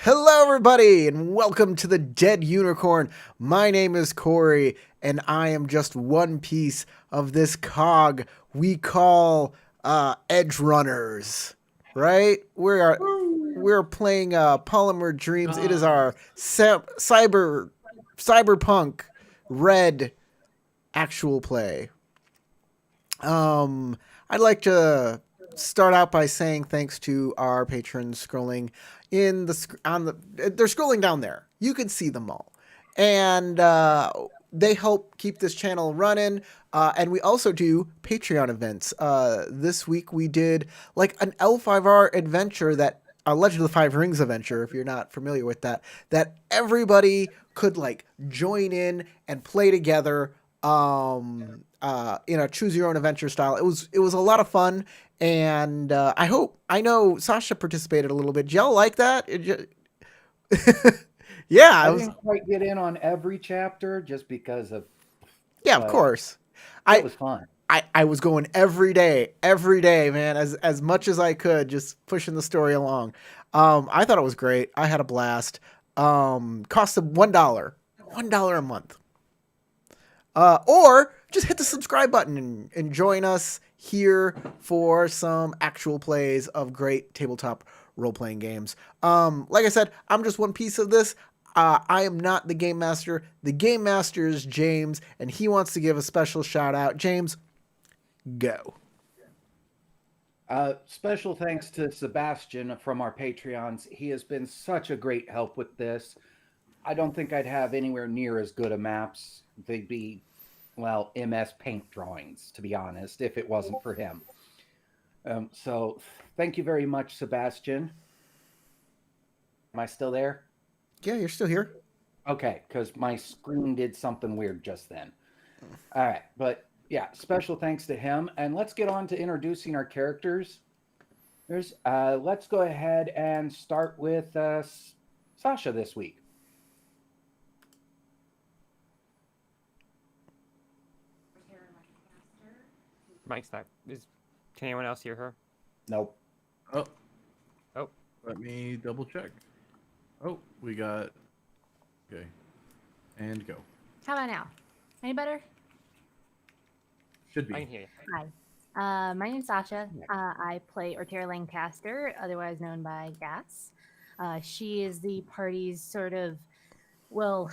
Hello, everybody, and welcome to the Dead Unicorn. My name is Corey, and I am just one piece of this cog we call Edge Runners. Right? We're playing Polymer Dreams. It is our cyberpunk red actual play. Um, I'd like to start out by saying thanks to our patrons scrolling in they're scrolling down there. You can see them all, and they help keep this channel running. And we also do Patreon events. This week we did like an L5R adventure that. A Legend of the Five Rings adventure, if you're not familiar with that everybody could like join in and play together in a choose your own adventure style. It was a lot of fun, and I know Sasha participated a little bit. Did y'all like that? Yeah, I didn't quite get in on every chapter just because of, yeah, of but course. it I was fun. I was going every day, man, as much as I could, just pushing the story along. I thought it was great. I had a blast. Cost them $1 a month. Or just hit the subscribe button and join us here for some actual plays of great tabletop role-playing games. Like I said, I'm just one piece of this. I am not the game master. The game master is James, and he wants to give a special shout out. James, go. Special thanks to Sebastian from our Patreons. He has been such a great help with this. I don't think I'd have anywhere near as good a maps. They'd be, well, MS Paint drawings, to be honest, if it wasn't for him. So thank you very much, Sebastian. Am I still there? Yeah, you're still here. Okay, because my screen did something weird just then. All right, but yeah, special thanks to him. And let's get on to introducing our characters. Let's go ahead and start with Sasha this week. Mike's not. Can anyone else hear her? Nope. Oh, Oh, let me double check. Oh, we got. Okay. And go. How about now? Any better? Should be. I can hear you. Hi. My name's Sasha. I play Ortera Lancaster, otherwise known by Gas. She is the party's sort of, well,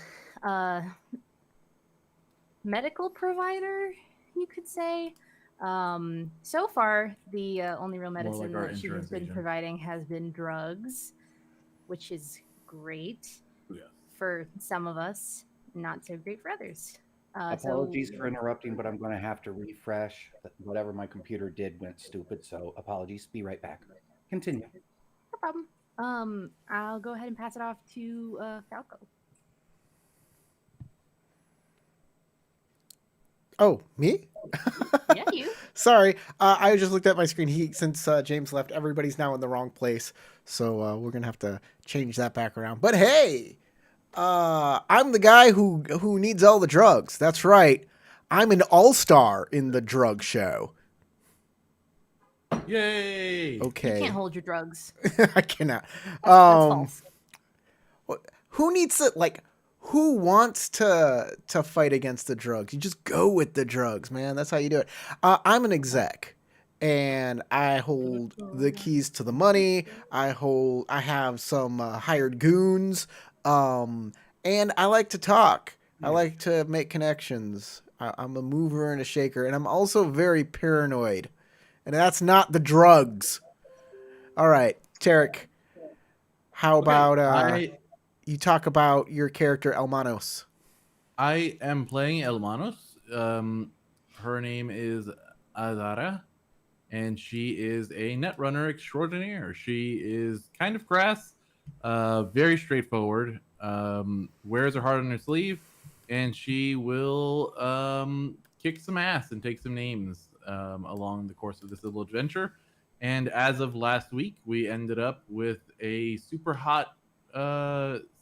medical provider, you could say. So far, the only real like medicine our that she has insurance been agent. providing has been drugs, which is great Yeah. for some of us, not so great for others. Apologies for interrupting, but I'm going to have to refresh. Whatever my computer did went stupid, so apologies. Be right back. Continue. No problem. I'll go ahead and pass it off to Falco. Oh, me? Yeah, you. Sorry, I just looked at my screen. Since James left, everybody's now in the wrong place, so we're gonna have to change that back around. But hey, I'm the guy who needs all the drugs. That's right. I'm an all-star in the drug show. Yay! Okay. You can't hold your drugs. I cannot. That's false. Who needs to like? Who wants to fight against the drugs? You just go with the drugs, man. That's how you do it. I'm an exec, and I hold the keys to the money. I have some hired goons, and I like to talk. I like to make connections. I'm a mover and a shaker, and I'm also very paranoid, and that's not the drugs. All right, Tarek. How about you talk about your character Elmanos? I am playing Elmanos. Her name is Azara, and she is a netrunner extraordinaire. She is kind of crass, very straightforward. Wears her heart on her sleeve, and she will kick some ass and take some names along the course of this little adventure. And as of last week, we ended up with a super hot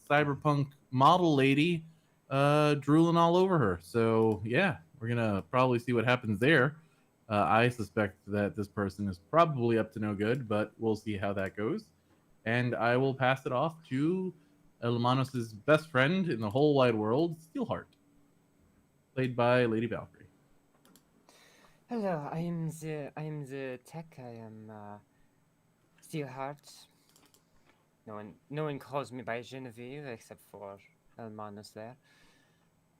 cyberpunk model lady drooling all over her. So yeah, we're gonna probably see what happens there. I suspect that this person is probably up to no good, but we'll see how that goes. and I will pass it off to Elmanos' best friend in the whole wide world, Steelheart, played by Lady Valkyrie. Hello, I am the tech. I am Steelheart. No one calls me by Genevieve except for Elmanos there.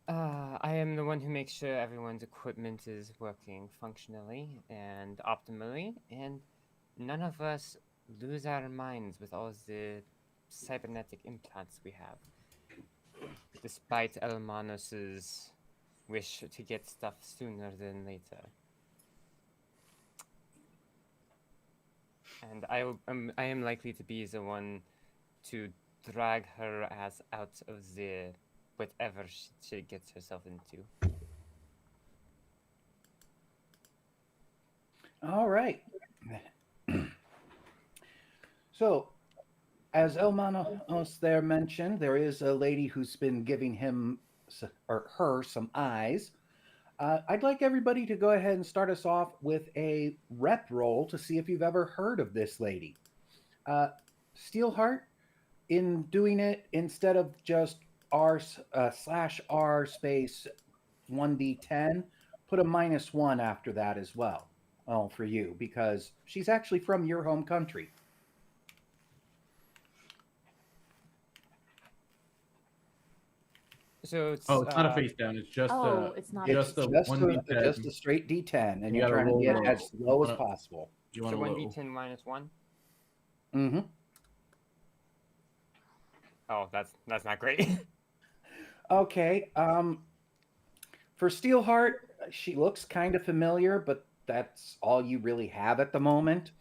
I am the one who makes sure everyone's equipment is working functionally and optimally, and none of us lose our minds with all the cybernetic implants we have, despite Elmanos's wish to get stuff sooner than later. And I am likely to be the one to drag her ass out of the whatever she gets herself into. All right. So, as Elmanos there mentioned, there is a lady who's been giving him or her some eyes. I'd like everybody to go ahead and start us off with a rep roll to see if you've ever heard of this lady. Steelheart, in doing it, instead of just R/R space 1d10, put a -1 after that as well. Oh, for you, because she's actually from your home country. So it's Oh, it's not a face down. It's just It's not just It's a just 1d10. just a straight D10, and You you're gotta trying to roll get low. as low as possible. You so want one to low. d10 minus one. Mm-hmm. Oh, that's not great. Okay. For Steelheart, she looks kind of familiar, but that's all you really have at the moment.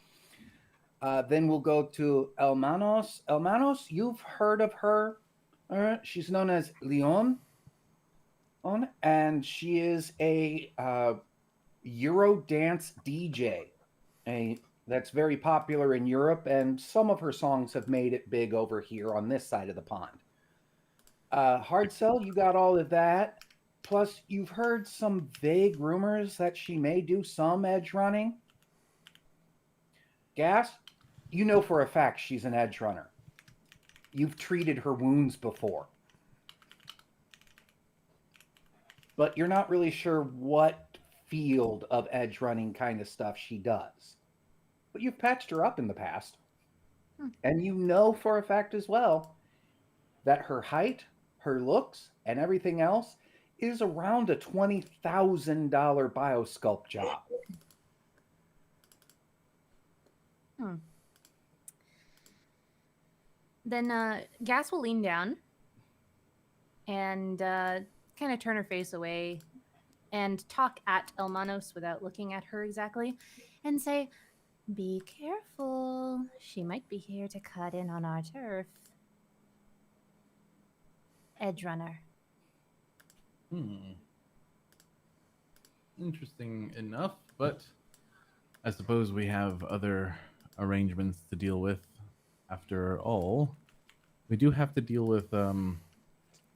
Then we'll go to Elmanos. Elmanos, you've heard of her. She's known as Leon, and she is a Euro dance DJ. That's very popular in Europe, and some of her songs have made it big over here on this side of the pond. Hard Sell, you got all of that. Plus, you've heard some vague rumors that she may do some edge running. Gas, you know for a fact she's an edge runner. You've treated her wounds before. But you're not really sure what field of edge running kind of stuff she does. But you've patched her up in the past. And you know for a fact as well that her height, her looks, and everything else is around a $20,000 biosculpt job. Then Gas will lean down and kind of turn her face away and talk at Elmanos without looking at her exactly and say, "Be careful. She might be here to cut in on our turf." Edge runner. Interesting enough, but I suppose we have other arrangements to deal with. After all, we do have to deal with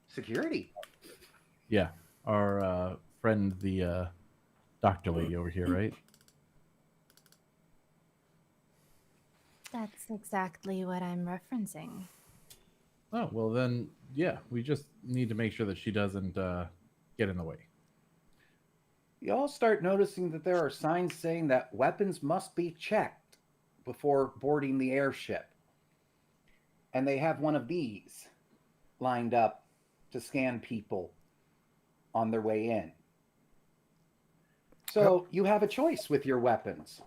Security. yeah, our friend the doctor lady over here, right? That's exactly what I'm referencing. Oh, well then, yeah, we just need to make sure that she doesn't get in the way. You all start noticing that there are signs saying that weapons must be checked before boarding the airship. And they have one of these lined up to scan people on their way in. So you have a choice with your weapons.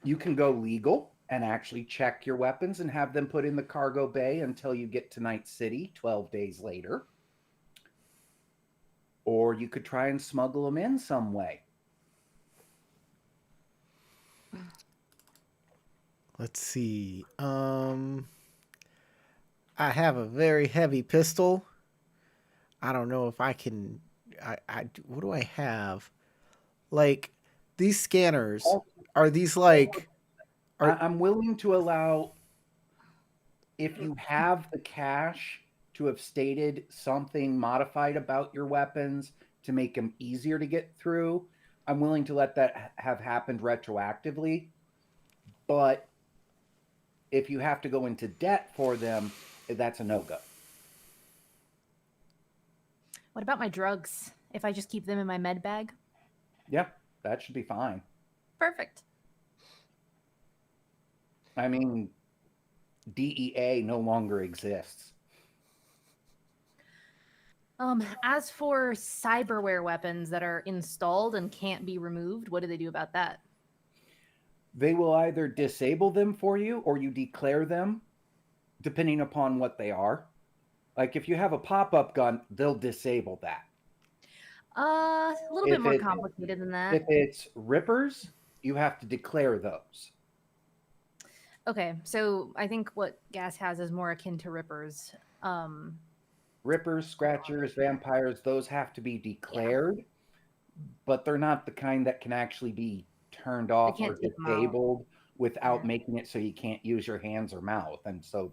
You can go legal and actually check your weapons and have them put in the cargo bay until you get to Night City 12 days later. Or you could try and smuggle them in some way. Let's see. I have a very heavy pistol. I don't know if I can. What do I have? Like these scanners. Are these like? I'm willing to allow, if you have the cash to have stated something modified about your weapons to make them easier to get through, I'm willing to let that have happened retroactively. But if you have to go into debt for them, that's a no-go. What about my drugs? If I just keep them in my med bag? Yeah, that should be fine. Perfect. I mean, DEA no longer exists. As for cyberware weapons that are installed and can't be removed, what do they do about that? They will either disable them for you or you declare them, depending upon what they are. Like if you have a pop-up gun, they'll disable that. A little bit If more it- complicated than that. If it's rippers, you have to declare those. Okay, so I think what Gas has is more akin to rippers. Rippers, scratchers, vampires, those have to be declared, but they're not the kind that can actually be turned off or can't take 'em out. disabled without Yeah. making it so you can't use your hands or mouth. And so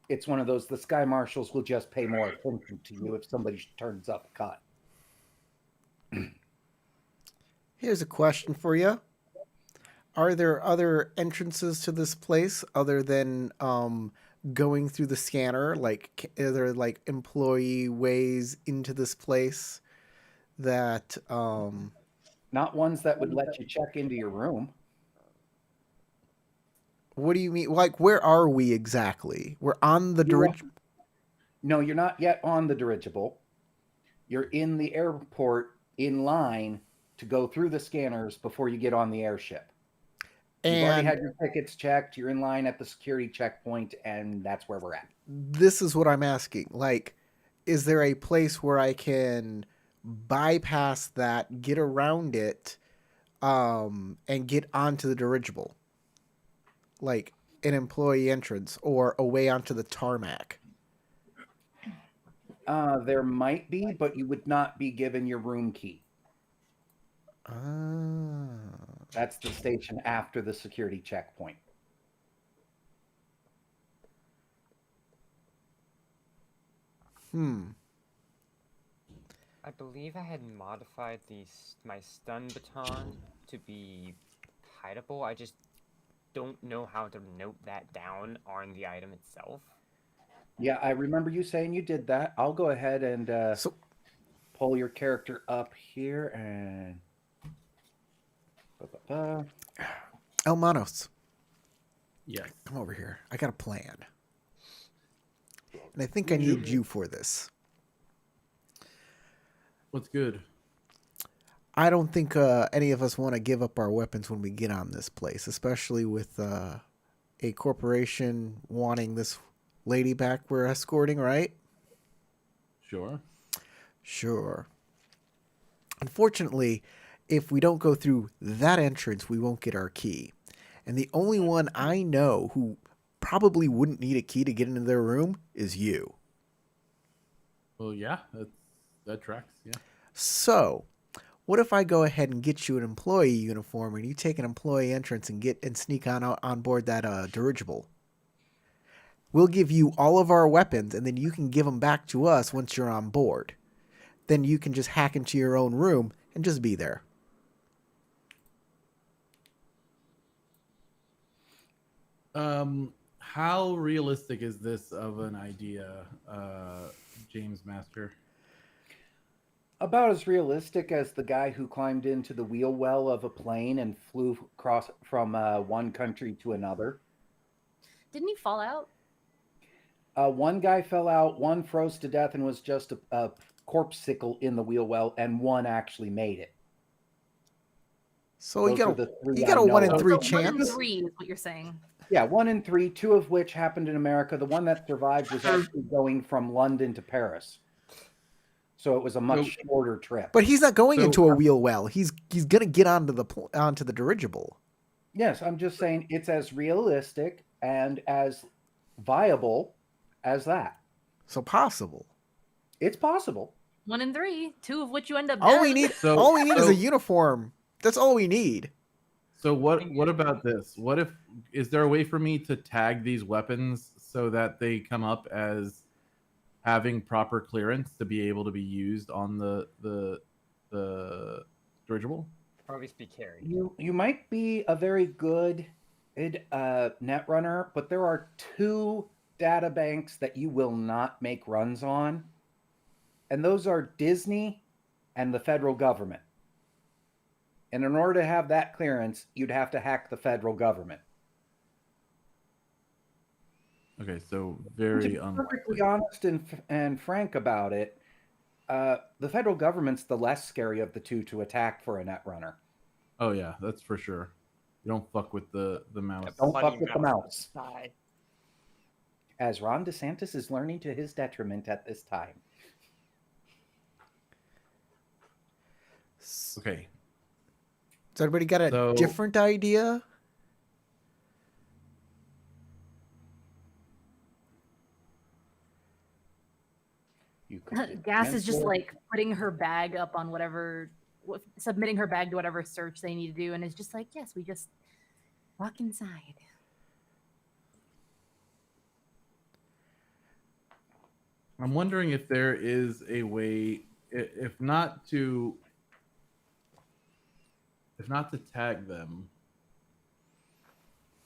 it's one of those, the Sky Marshals will just pay more attention to you if somebody turns up a cut. Here's a question for you. Are there other entrances to this place other than going through the scanner? Like, are there like employee ways into this place that Not ones that would let you check into your room. what do you mean? Like, where are we exactly? We're on the You are- dirigible. No, you're not yet on the dirigible. You're in the airport in line to go through the scanners before you get on the airship. You've already And had your tickets checked. You're in line at the security checkpoint, and that's where we're at. this is what I'm asking. Like, is there a place where I can bypass that, get around it, and get onto the dirigible? Like an employee entrance or a way onto the tarmac. There might be, but you would not be given your room key. Ah. That's the station after the security checkpoint. I believe I had modified my stun baton to be hideable. I just don't know how to note that down on the item itself. Yeah, I remember you saying you did that. I'll go ahead and So pull your character up here and... Elmanos, Yes. come over here. I got a plan. And I think I need you for this. What's good? I don't think any of us want to give up our weapons when we get on this place, especially with a corporation wanting this lady back we're escorting, right? Sure. Sure. Unfortunately, if we don't go through that entrance, we won't get our key. And the only one I know who probably wouldn't need a key to get into their room is you. Well, yeah, that tracks. Yeah. So, what if I go ahead and get you an employee uniform and you take an employee entrance and sneak on board that dirigible? We'll give you all of our weapons and then you can give them back to us once you're on board. Then you can just hack into your own room and just be there. How realistic is this of an idea, James Master? About as realistic as the guy who climbed into the wheel well of a plane and flew across from one country to another. Didn't he fall out? One guy fell out, one froze to death and was just a corpsicle in the wheel well, and one actually made it. So Those are the three you got I a know 1 in of. 3 1 in chance. 3 is what you're saying. Yeah, 1 in 3, 2 of which happened in America. The one that survived was actually going from London to Paris. So it was a much shorter trip. But he's not going So- into a wheel well. He's gonna get onto the dirigible. Yes, I'm just saying it's as realistic and as viable as that. So possible. It's possible. 1 in 3, 2 of which you end up All dead. we need So- all we need is so- a uniform. That's all we need. So what about this? What if is there a way for me to tag these weapons so that they come up as having proper clearance to be able to be used on the dirigible? Or at least be carried. You might be a very good Netrunner, but there are 2 data banks that you will not make runs on, and those are Disney and the federal government. And in order to have that clearance, you'd have to hack the federal government. Okay, so To very be perfectly unlikely. honest and frank about it, the federal government's the less scary of the 2 to attack for a Netrunner. Oh yeah, that's for sure. You don't fuck with the mouse. Don't Bloody fuck with the mouse. Side. As Ron DeSantis is learning to his detriment at this time. Okay, Does everybody got a So- different idea? You could Gas is just mentor- like putting her bag up on whatever, submitting her bag to whatever search they need to do, and it's just like, yes, we just walk inside. I'm wondering if there is a way, if not to tag them.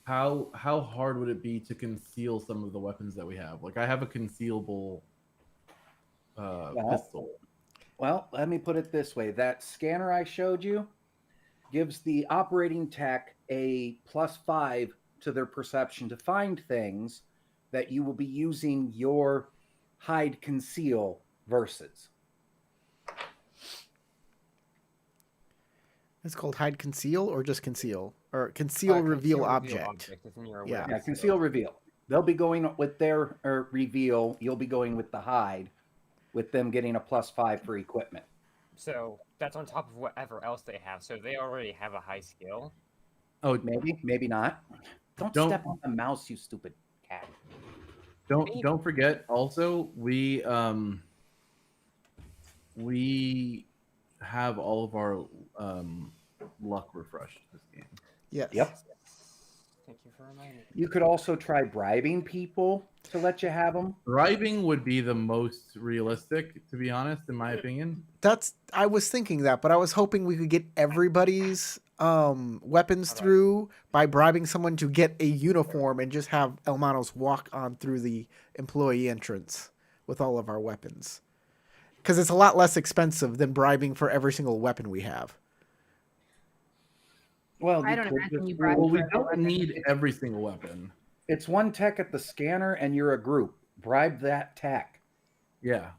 How hard would it be to conceal some of the weapons that we have? Like I have a concealable pistol. Well, let me put it this way. That scanner I showed you gives the operating tech a +5 to their perception to find things that you will be using your hide conceal versus. It's called hide conceal or just conceal or conceal reveal object. is in your Yeah. Yeah, awareness. conceal reveal. They'll be going with their reveal. You'll be going with the hide, with them getting a +5 for equipment. So that's on top of whatever else they have. So they already have a high skill. Oh, Maybe, maybe not. Don't step on the mouse, you stupid cat. don't forget. Also, we have all of our luck refreshed this game. Yes. Yep. Thank you for reminding me. You could also try bribing people to let you have them. Driving would be the most realistic, to be honest, in my opinion. I was thinking that, but I was hoping we could get everybody's weapons through by bribing someone to get a uniform and just have Elmanos walk on through the employee entrance with all of our weapons. Because it's a lot less expensive than bribing for every single weapon we have. Well, I you don't could imagine just you do- bribe Well, we for every don't weapon. need every single weapon. It's one tech at the scanner, and you're a group. Bribe that tech Yeah.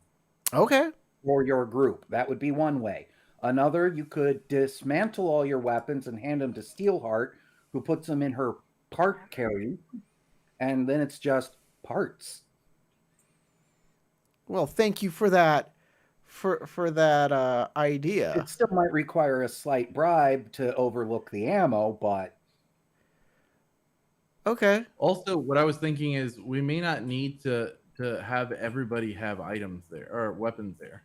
Okay. for your group. That would be one way. Another, you could dismantle all your weapons and hand them to Steelheart, who puts them in her part carry, and then it's just parts. Well, thank you for that. For that idea. It still might require a slight bribe to overlook the ammo, but Okay. Also, what I was thinking is we may not need to have everybody have items there or weapons there.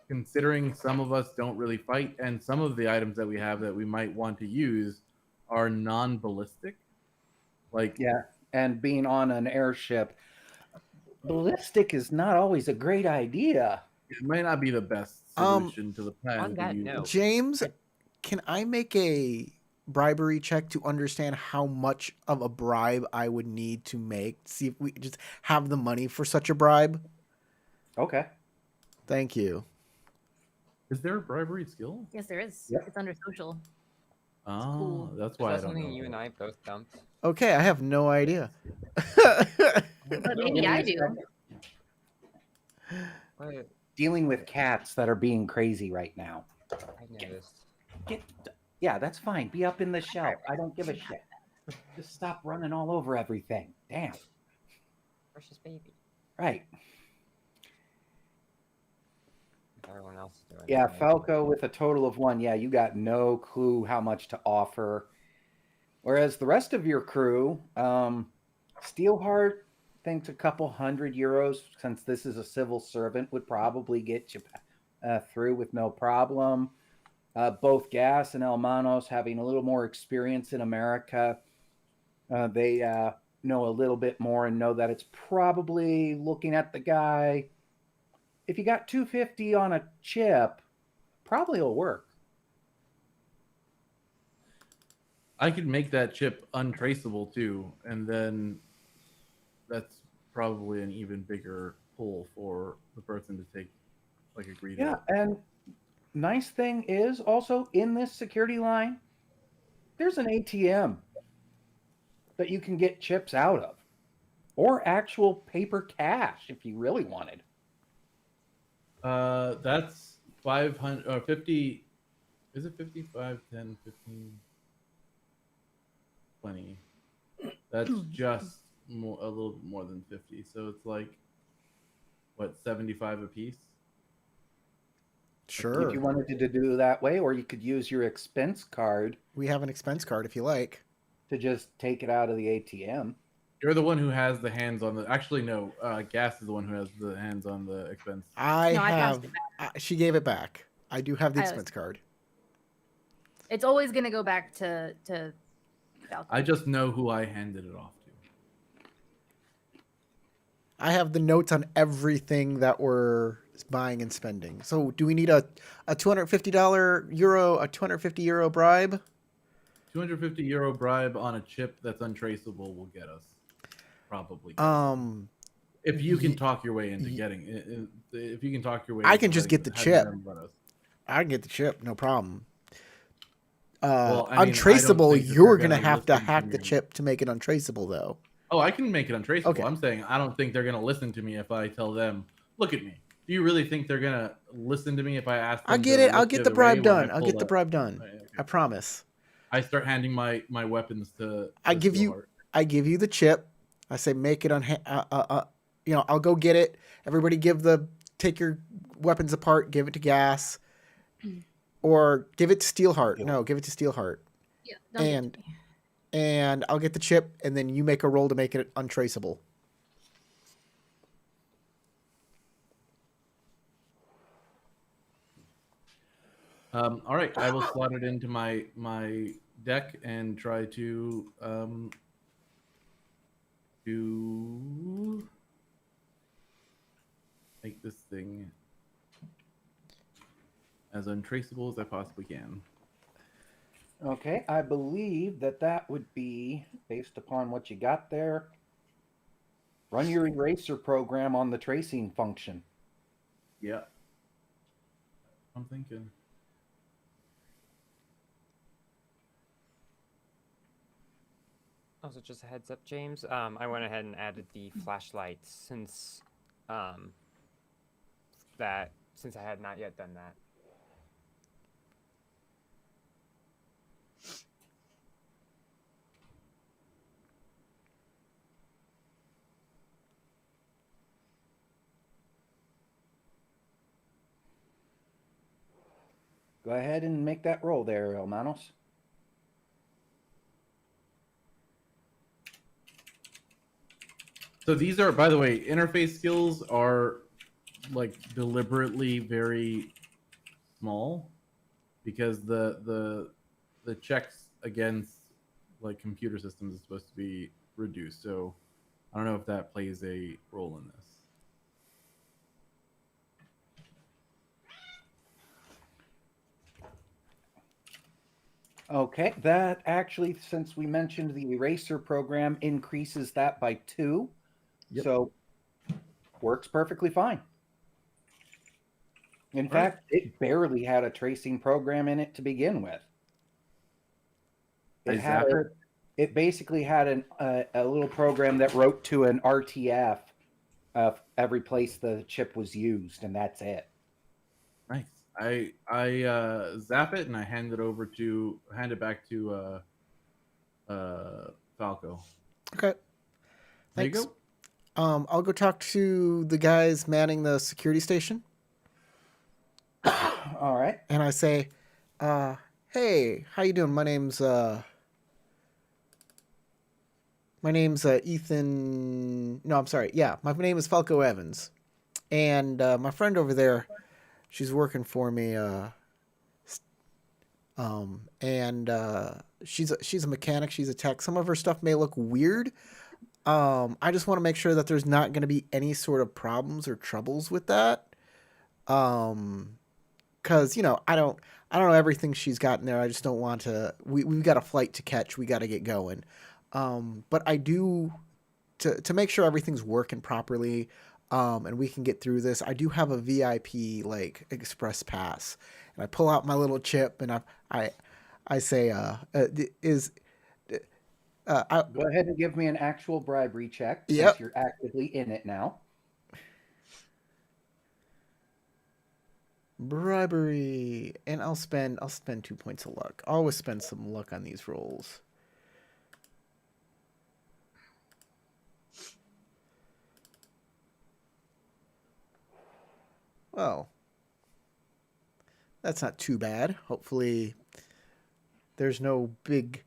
Considering some of us don't really fight, and some of the items that we have that we might want to use are non-ballistic. Like yeah, and being on an airship, ballistic is not always a great idea. it might not be the best solution to the plan. On to that use. note- James, can I make a bribery check to understand how much of a bribe I would need to make? See if we just have the money for such a bribe. Okay. Thank you. Is there a bribery skill? Yes, there is. Yep. It's under social. Oh, cool. that's Is why I that don't something know. you and I both dumped? Okay, I have no idea. But maybe I do. What? Dealing with cats that are being crazy right now. I noticed. Yeah, that's fine. Be up in the shelf. I don't give a shit. Just stop running all over everything. Damn. Precious baby. Right. Everyone else is doing Yeah, it. Falco with a total of 1. Yeah, you got no clue how much to offer. Whereas the rest of your crew, Steelheart thinks a couple €100, since this is a civil servant, would probably get you through with no problem. Both Gas and Elmanos having a little more experience in America. They know a little bit more and know that it's probably looking at the guy. If you got 250 on a chip, probably will work. I could make that chip untraceable too, and then that's probably an even bigger pull for the person to take, like, agree Yeah, to. and nice thing is also in this security line, there's an ATM that you can get chips out of, or actual paper cash if you really wanted. That's 500 or 50. Is it 55, 10, 15, 20? That's just more, a little bit more than 50. So it's like, what, 75 a piece? Sure. If you wanted to do that way, or you could use your expense card We have an expense card if you like. to just take it out of the ATM. You're the one who has the hands on the. Actually, no. Gas is the one who has the hands on the expense. I No, I passed have. it She gave it back. I do have the I always- expense card. It's always gonna go back to Falcon. I just know who I handed it off to. I have the notes on everything that we're buying and spending. So, do we need a $250 a 250 euro bribe? 250 euro bribe on a chip that's untraceable will get us probably. If you can talk your way into getting it, if you can talk your way, I can just get the having chip. them run us. I can get the chip, no problem. Well, I mean, I don't untraceable, think that you're they're gonna gonna have to listen to hack the me. chip to make it untraceable, though. Oh, I can make it untraceable. Okay. I'm saying I don't think they're gonna listen to me if I tell them, "Look at me." Do you really think they're gonna listen to me if I ask them? I'll get to it. I'll look get the the other way bribe when I done. I'll pull get the up? bribe done. Okay, okay. I promise. I start handing my weapons to. I give you- Steelheart. I give you the chip. I say make it on. I'll go get it. Everybody, take your weapons apart. Give it to Gas, or give it to Steelheart. No, give it to Steelheart. Yeah, don't give it And to me. and I'll get the chip, and then you make a roll to make it untraceable. All right, I will slot it into my deck and try to make this thing as untraceable as I possibly can. Okay, I believe that would be based upon what you got there. Run your eraser program on the tracing function. Yeah, I'm thinking. Also, just a heads up, James. I went ahead and added the flashlights since I had not yet done that. Go ahead and make that roll there, Hermanos. So these are, by the way, interface skills are like deliberately very small because the checks against like computer systems is supposed to be reduced. So I don't know if that plays a role in this. Okay, that actually, since we mentioned the eraser program, increases that by 2. Yep. So works perfectly fine. In fact, it barely had a tracing program in it to begin with. It basically had a little program that wrote to an RTF of every place the chip was used, and that's it. Nice. I zap it and I hand it back to Falco. Okay. There you Thanks. go. I'll go talk to the guys manning the security station, All right. and I say, "Hey, how you doing? My name's Ethan. No, I'm sorry. Yeah, my name is Falco Evans, and my friend over there, she's working for me. She's a mechanic. She's a tech. Some of her stuff may look weird. I just want to make sure that there's not going to be any sort of problems or troubles with that. Because I don't I don't know everything she's got in there. I just don't want to. We've got a flight to catch. We got to get going. But I do to make sure everything's working properly, and we can get through this. I do have a VIP like express pass, and I pull out my little chip, and I say, is Go ahead and give me an actual bribery check since Yep. you're actively in it now. bribery, and I'll spend 2 points of luck. I always spend some luck on these rolls. Well, that's not too bad. Hopefully, there's no big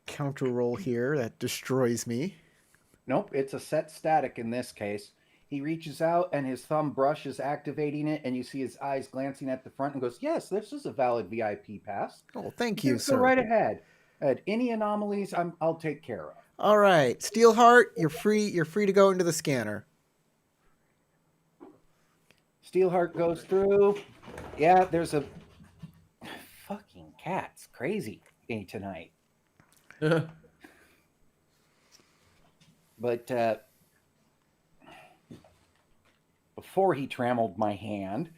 counter roll here that destroys me. Nope, it's a set static in this case. He reaches out and his thumb brush is activating it, and you see his eyes glancing at the front and goes, "Yes, this is a valid VIP pass. Oh, thank you, Just sir. go right ahead. Any anomalies, I'll take care of." All right, Steelheart, you're free. You're free to go into the scanner. Steelheart goes through. Yeah, there's a fucking cat's crazy day tonight. But before he trammeled my hand,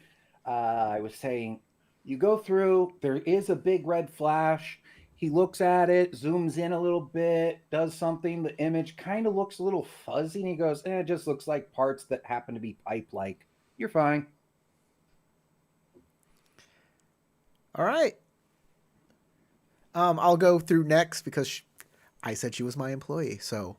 I was saying, you go through, there is a big red flash. He looks at it, zooms in a little bit, does something. The image kind of looks a little fuzzy, and he goes, it just looks like parts that happen to be pipe-like. You're fine. All right. I'll go through next because I said she was my employee. So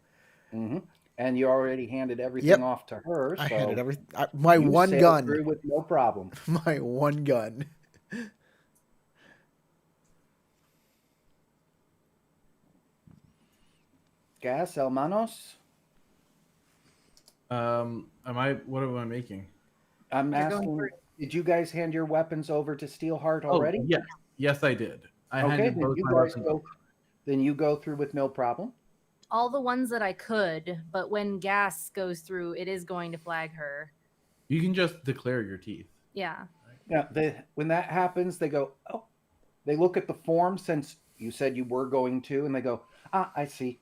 Mm-hmm. And you already handed everything Yep. off to her. I so handed my you one sailed gun. through with no problem. My one gun. Gas, hermanos. What am I making? I'm You're going asking, for- did you guys hand your weapons over to Steelheart already? Oh, yes, I did. I Okay, handed then both you my guys weapons go. over. Then you go through with no problem. All the ones that I could, but when gas goes through, it is going to flag her. You can just declare your teeth. Yeah. Now, when that happens, they go, oh, they look at the form since you said you were going to, and they go, I see.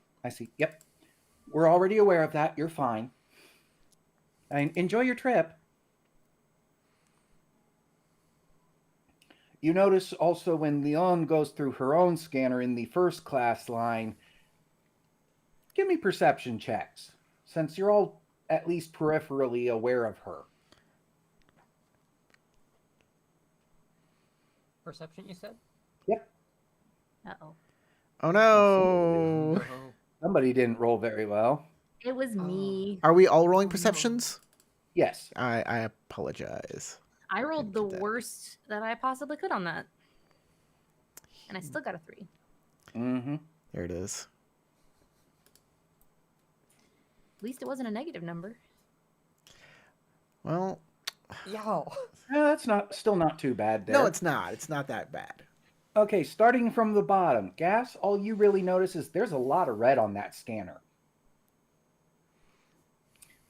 Yep. We're already aware of that. You're fine. And enjoy your trip. You notice also when Leon goes through her own scanner in the first class line, give me perception checks, since you're all at least peripherally aware of her. Perception, you said? Yep. Uh-oh. Oh no. Somebody didn't roll very well. It was me. Are we all rolling Oh, no. perceptions? Yes. I apologize. I rolled the do that. worst that I possibly could on that. And I still got a 3. Mm-hmm. There it is. At least it wasn't a negative number. Well, Yo. That's still not too bad there. no, it's not. It's not that bad. Okay, starting from the bottom. Gas, all you really notice is there's a lot of red on that scanner.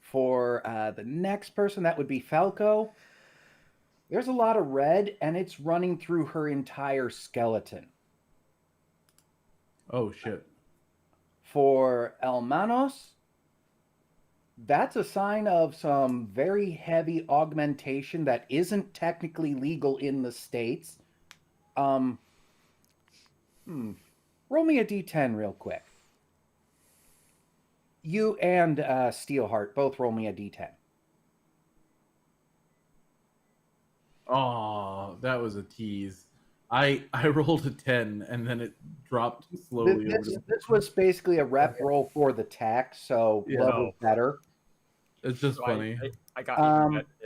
For the next person, that would be Falco. There's a lot of red, and it's running through her entire skeleton. Oh shit. For Elmanos, that's a sign of some very heavy augmentation that isn't technically legal in the States. Roll me a d10 real quick. You and Steelheart both roll me a d10. Oh, that was a tease. I rolled a 10 and then it dropped slowly. This was basically a rep roll for the tech, so Yeah. level better. It's just So funny. I got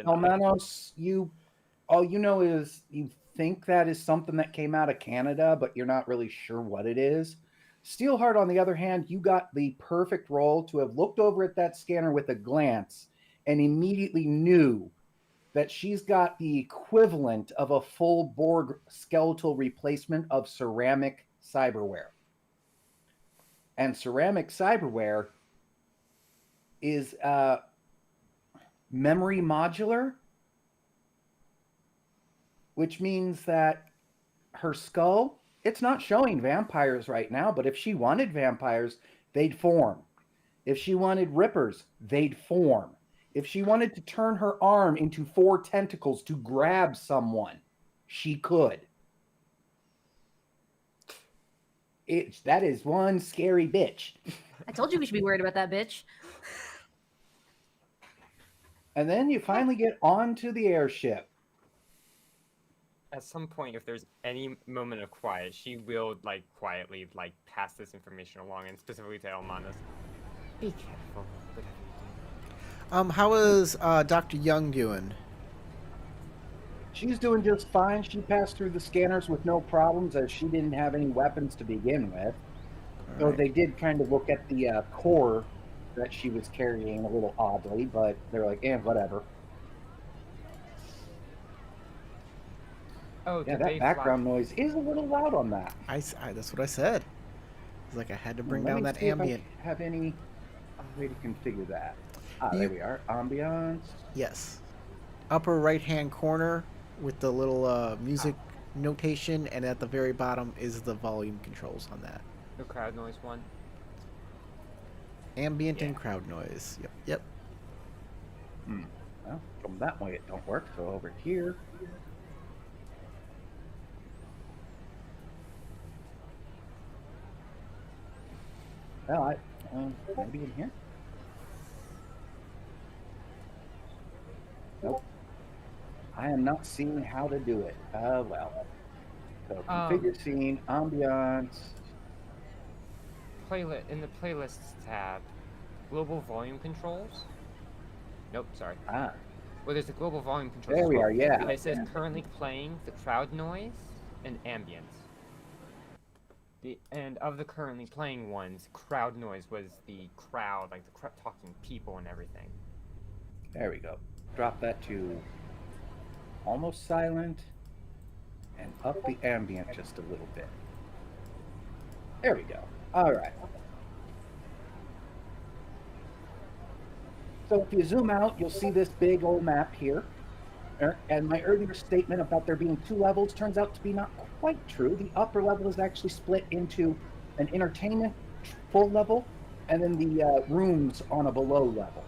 Almanos, all you know is you think that is something that came out of Canada, but you're not really sure what it is. Steelheart, on the other hand, you got the perfect roll to have looked over at that scanner with a glance and immediately knew that she's got the equivalent of a full Borg skeletal replacement of ceramic cyberware. And ceramic cyberware is memory modular, which means that her skull, it's not showing vampires right now, but if she wanted vampires, they'd form. If she wanted rippers, they'd form. If she wanted to turn her arm into 4 tentacles to grab someone, she could. That is one scary bitch. I told you we should be worried about that bitch. And then you finally get onto the airship. At some point, if there's any moment of quiet, she will like quietly like pass this information along, and specifically to Elmanos. Be careful, whatever you do. How is Dr. Young doing? She's doing just fine. She passed through the scanners with no problems, as she didn't have any weapons to begin with. So Alright. they did kind of look at the core that she was carrying a little oddly, but they're like, whatever. Oh, Yeah, did they that background noise is a little loud on that. That's what I said. It's like I had to bring Let down me that see if I ambient. have any way to configure that. You- There we are. Ambiance. Yes. Upper right hand corner with the little music notation, and at the very bottom is the volume controls on that. The crowd noise one. Ambient and Yeah. crowd noise. Yep. Well, from that way it don't work. So over here. Well, maybe in here. Nope. I am not seeing how to do it. Well. So configure scene, ambiance. In the playlists tab, global volume controls. Nope, sorry. Ah, Well, there's the global volume controls. there as we well. are. Yeah. It says currently playing the crowd noise and ambience. And of the currently playing ones, crowd noise was the crowd, like the talking people and everything. There we go. Drop that to almost silent and up the ambient just a little bit. There we go. All right. So if you zoom out, you'll see this big old map here. And my earlier statement about there being 2 levels turns out to be not quite true. The upper level is actually split into an entertainment full level and then the rooms on a below level.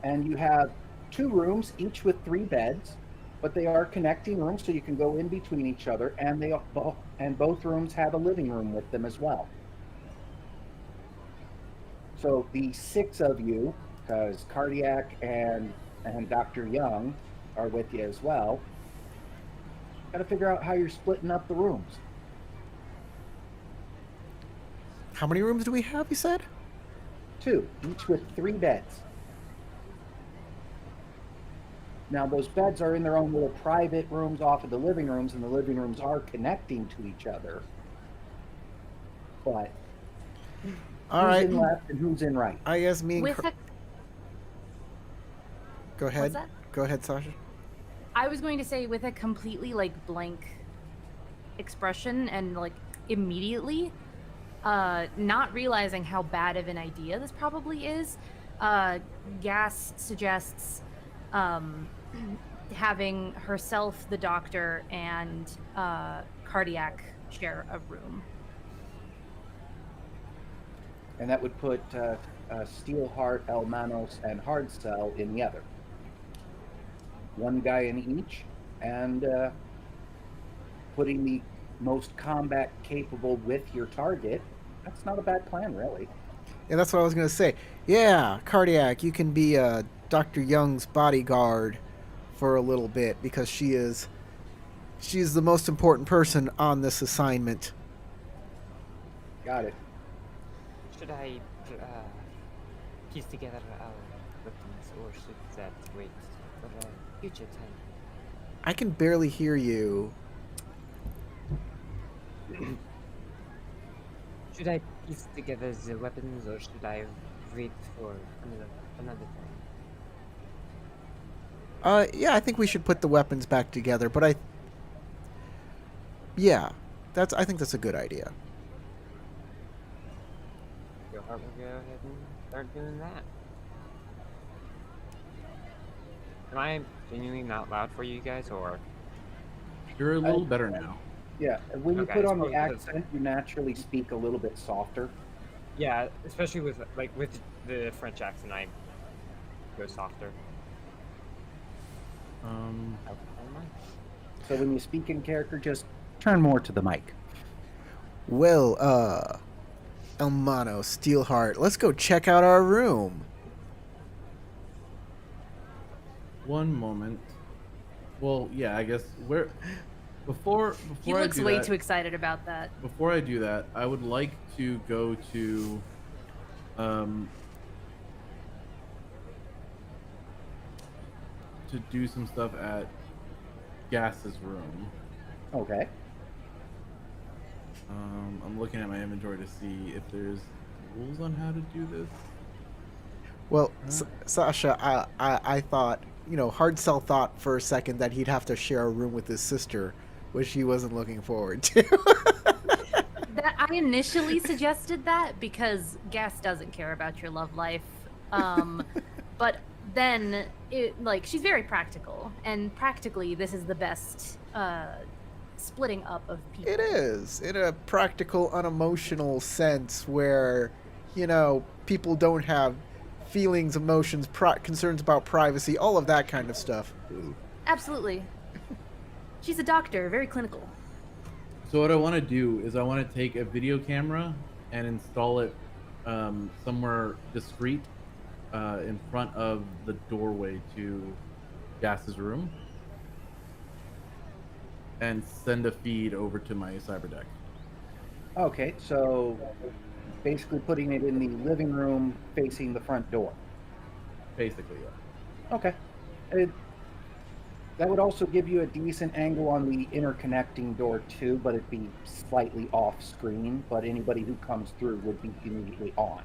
And you have 2 rooms, each with 3 beds, but they are connecting rooms so you can go in between each other, and both rooms have a living room with them as well. So the 6 of you, because Cardiac and Dr. Young are with you as well, got to figure out how you're splitting up the rooms. How many rooms do we have, you said? 2, each with 3 beds. Now, those beds are in their own little private rooms off of the living rooms, and the living rooms are connecting to each other. But All who's right. in left and who's in right? I guess me and With a, Go ahead. what's that? Go ahead, Sasha. I was going to say with a completely like blank expression and like immediately not realizing how bad of an idea this probably is, Gas suggests having herself, the doctor, and Cardiac share a room. And that would put Steelheart, Elmanos, and Hardcell in the other. 1 guy in each, and putting the most combat capable with your target. That's not a bad plan, really. Yeah, that's what I was gonna say. Yeah, Cardiac, you can be Dr. Young's bodyguard for a little bit because she's the most important person on this assignment. Got it. Should I piece together our weapons, or should that wait for a future time? I can barely hear you. Should I piece together the weapons, or should I wait for another time? Yeah, I think we should put the weapons back together, but I think that's a good idea. Your heart will go ahead and start doing that. Am I genuinely not loud for you guys, or? You're a little better now. Yeah, and when you Okay, put it's on the probably because accent, you naturally speak a little bit softer. yeah, especially with the French accent, I go softer. Okay, never mind. So when you speak in character, just turn more to the mic. Well, Elmano, Steelheart, let's go check out our room. One moment. Well, yeah, I guess where before He I looks do way that, too excited about that. before I do that, I would like to go to um to do some stuff at Gas's room. Okay. I'm looking at my inventory to see if there's rules on how to do this. Well, Huh? Sasha, I thought, Hard Cell thought for a second that he'd have to share a room with his sister, which he wasn't looking forward to. That I initially suggested that because Gas doesn't care about your love life. But then she's very practical, and practically this is the best splitting up of people. It is, in a practical, unemotional sense where, people don't have feelings, emotions, concerns about privacy, all of that kind of stuff. Absolutely. She's a doctor, very clinical. So what I want to do is I want to take a video camera and install it somewhere discreet in front of the doorway to Gas's room and send a feed over to my cyber deck. Okay, so basically putting it in the living room facing the front door. Basically, yeah. Okay. That would also give you a decent angle on the interconnecting door too, but it'd be slightly off screen, but anybody who comes through would be immediately on.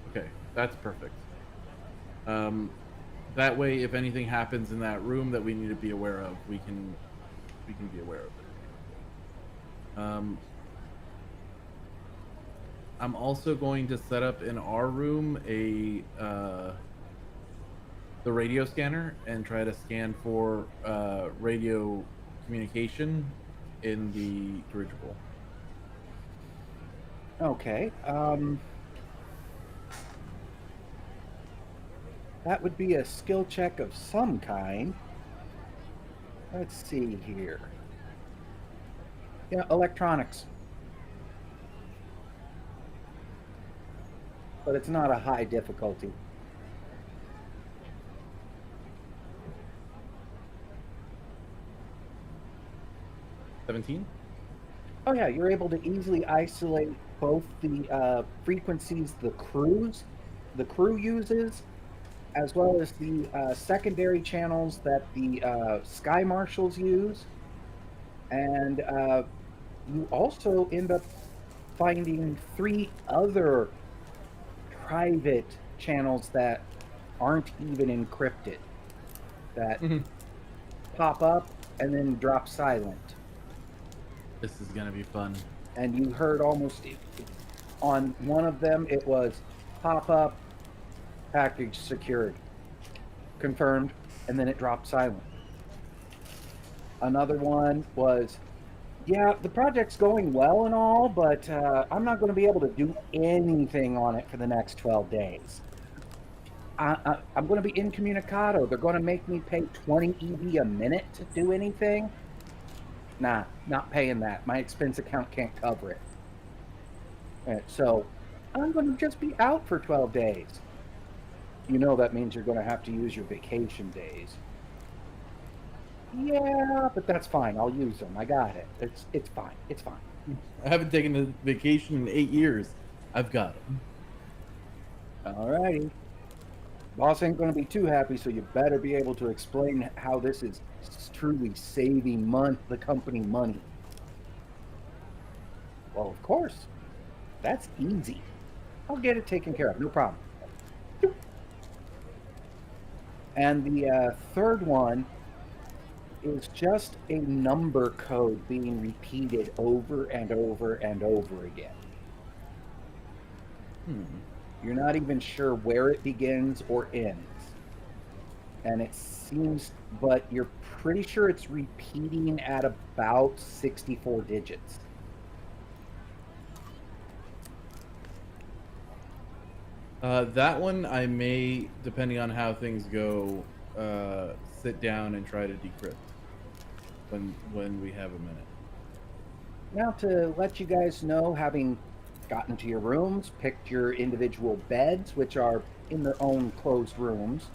Okay, that's perfect. That way, if anything happens in that room that we need to be aware of, we can be aware of it. I'm also going to set up in our room the radio scanner and try to scan for radio communication in the dirigible. Okay. That would be a skill check of some kind. Let's see here. Yeah, electronics. But it's not a high difficulty. $17? Oh yeah, you're able to easily isolate both the frequencies the crew uses, as well as the secondary channels that the sky marshals use, and you also end up finding 3 other private channels that aren't even encrypted that pop up and then drop silent. This is gonna be fun. And you heard almost on one of them, it was pop up, package secured, confirmed, and then it dropped silent. Another one was, yeah, the project's going well and all, but I'm not going to be able to do anything on it for the next 12 days. I'm going to be incommunicado. They're going to make me pay 20 EV a minute to do anything. Nah, not paying that. My expense account can't cover it. So I'm going to just be out for 12 days. You know that means you're going to have to use your vacation days. Yeah, but that's fine. I'll use them. I got it. It's fine. It's fine. I haven't taken a vacation in 8 years. I've got them. Alrighty. Boss ain't going to be too happy, so you better be able to explain how this is truly saving the company money. Well, of course. That's easy. I'll get it taken care of. No problem. And the third one is just a number code being repeated over and over and over again. You're not even sure where it begins or ends. and it seems, but you're pretty sure it's repeating at about 64 digits. That one I may, depending on how things go, sit down and try to decrypt when we have a minute. Now, to let you guys know, having gotten to your rooms, picked your individual beds, which are in their own closed rooms,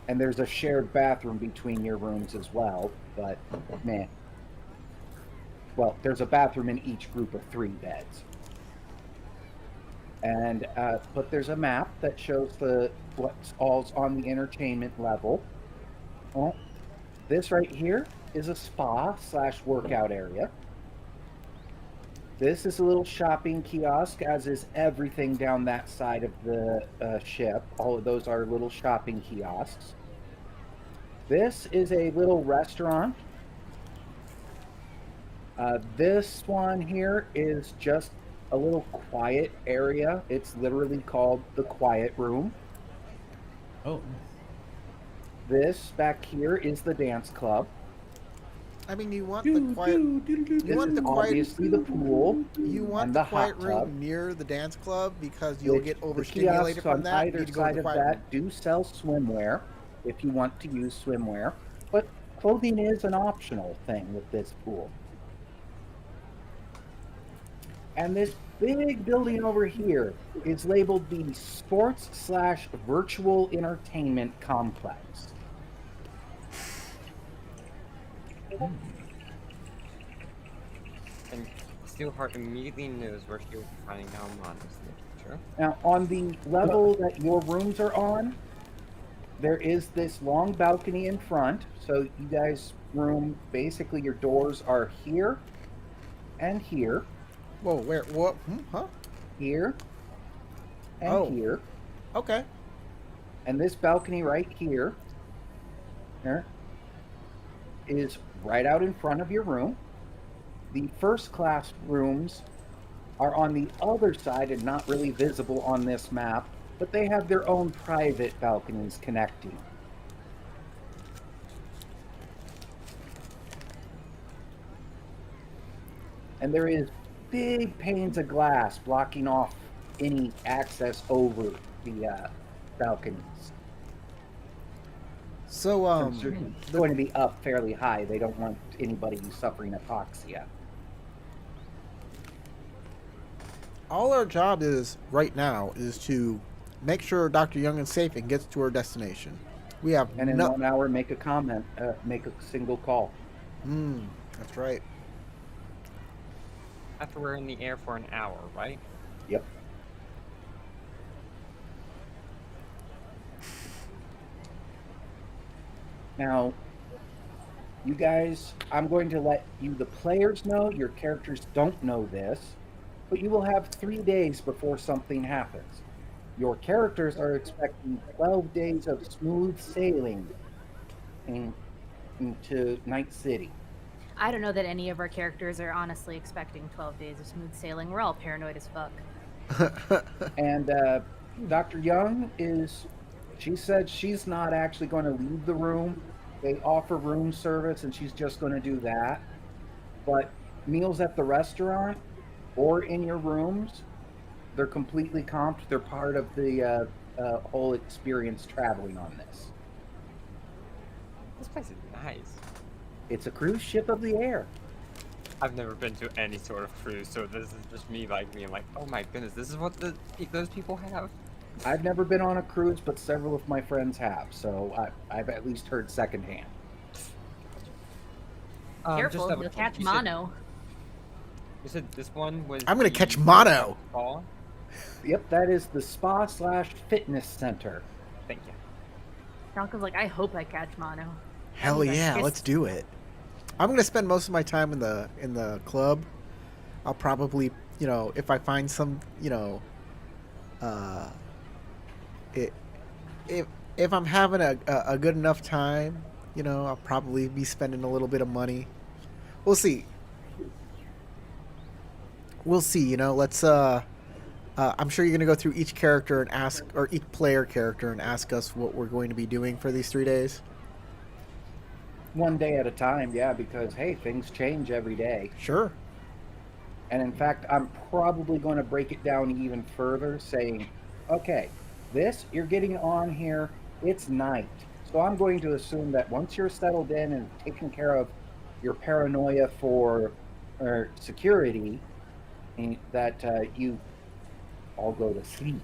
and there's a shared bathroom between your rooms as well, but man. Well, there's a bathroom in each group of 3 beds. And but there's a map that shows what's all's on the entertainment level. Well, this right here is a spa/workout area. This is a little shopping kiosk, as is everything down that side of the ship. All of those are little shopping kiosks. This is a little restaurant. This one here is just a little quiet area. It's literally called the Quiet Room. Oh, This back here is the dance club. I mean, you want the quiet. This want is the quiet- obviously the pool. You want and the the quiet hot room tub. near the dance club because you'll Which get the overstimulated kiosks from on that. You either need to go to side the of quiet room. that do sell swimwear if you want to use swimwear, but clothing is an optional thing with this pool. And this big building over here is labeled the Sports/Virtual Entertainment Complex. And Steelheart immediately knows where she will be finding Almanos in the future. Now, on the level that your rooms are on, there is this long balcony in front. So you guys' room, basically your doors are here and here, Whoa, where? What? Huh? here, and Oh. here. Okay. And this balcony right here is right out in front of your room. The first class rooms are on the other side and not really visible on this map, but they have their own private balconies connecting. And there is big panes of glass blocking off any access over the balconies. So, Since they're going to be up fairly high, they don't want anybody suffering hypoxia. all our job is right now is to make sure Dr. Young is safe and gets to her destination. We have And in no. 1 hour, make a comment, make a single call. That's right. After we're in the air for an hour, right? Yep. Now, you guys, I'm going to let you, the players, know. Your characters don't know this, but you will have 3 days before something happens. Your characters are expecting 12 days of smooth sailing into Night City. I don't know that any of our characters are honestly expecting 12 days of smooth sailing. We're all paranoid as fuck. And Dr. Young she said she's not actually going to leave the room. They offer room service and she's just going to do that. But meals at the restaurant or in your rooms, they're completely comped. They're part of the whole experience traveling on this. This place is nice. It's a cruise ship of the air. I've never been to any sort of cruise, so this is just me being like, oh my goodness, this is what those people have. I've never been on a cruise, but several of my friends have, so I've at least heard secondhand. Careful, just you'll catch mono. You said this one was. I'm gonna the catch mono. Ball? Yep, that is the spa/fitness center. Thank you. Falcon's like, I hope I catch mono. Hell That'd be yeah, nice. let's do it. I'm gonna spend most of my time in the club. I'll probably, if I find some, if I'm having a good enough time, I'll probably be spending a little bit of money. We'll see. Let's I'm sure you're going to go through each character and ask, or each player character and ask us what we're going to be doing for these 3 days. One day at a time, yeah, because hey, things change every day. Sure. And in fact, I'm probably going to break it down even further, saying, okay, this, you're getting on here, it's night. So I'm going to assume that once you're settled in and taken care of your paranoia for security, that you all go to sleep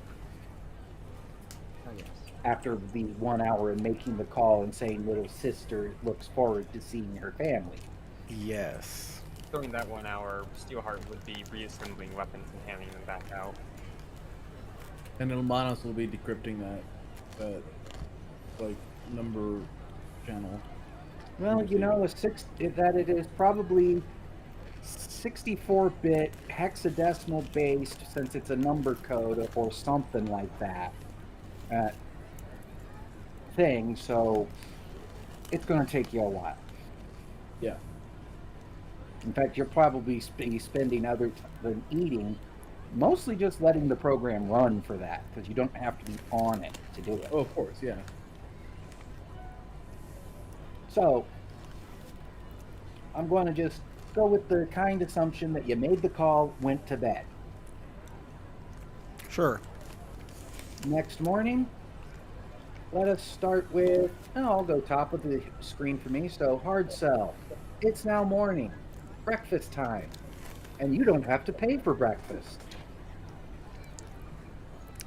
Oh, yes. after the 1 hour and making the call and saying little sister looks forward to seeing her family. Yes. During that 1 hour, Steelheart would be reassembling weapons and handing them back out. And Ilmanos will be decrypting that like number channel. Well, you know, that it is probably 64-bit hexadecimal based, since it's a number code or something like that thing. So it's going to take you a while. Yeah. In fact, you'll probably be spending other than eating, mostly just letting the program run for that, because you don't have to be on it to do it. Oh, of course, yeah. So I'm going to just go with the kind assumption that you made the call, went to bed. Sure. Next morning, let us start with, I'll go top of the screen for me. So hard sell. It's now morning. Breakfast time. And you don't have to pay for breakfast.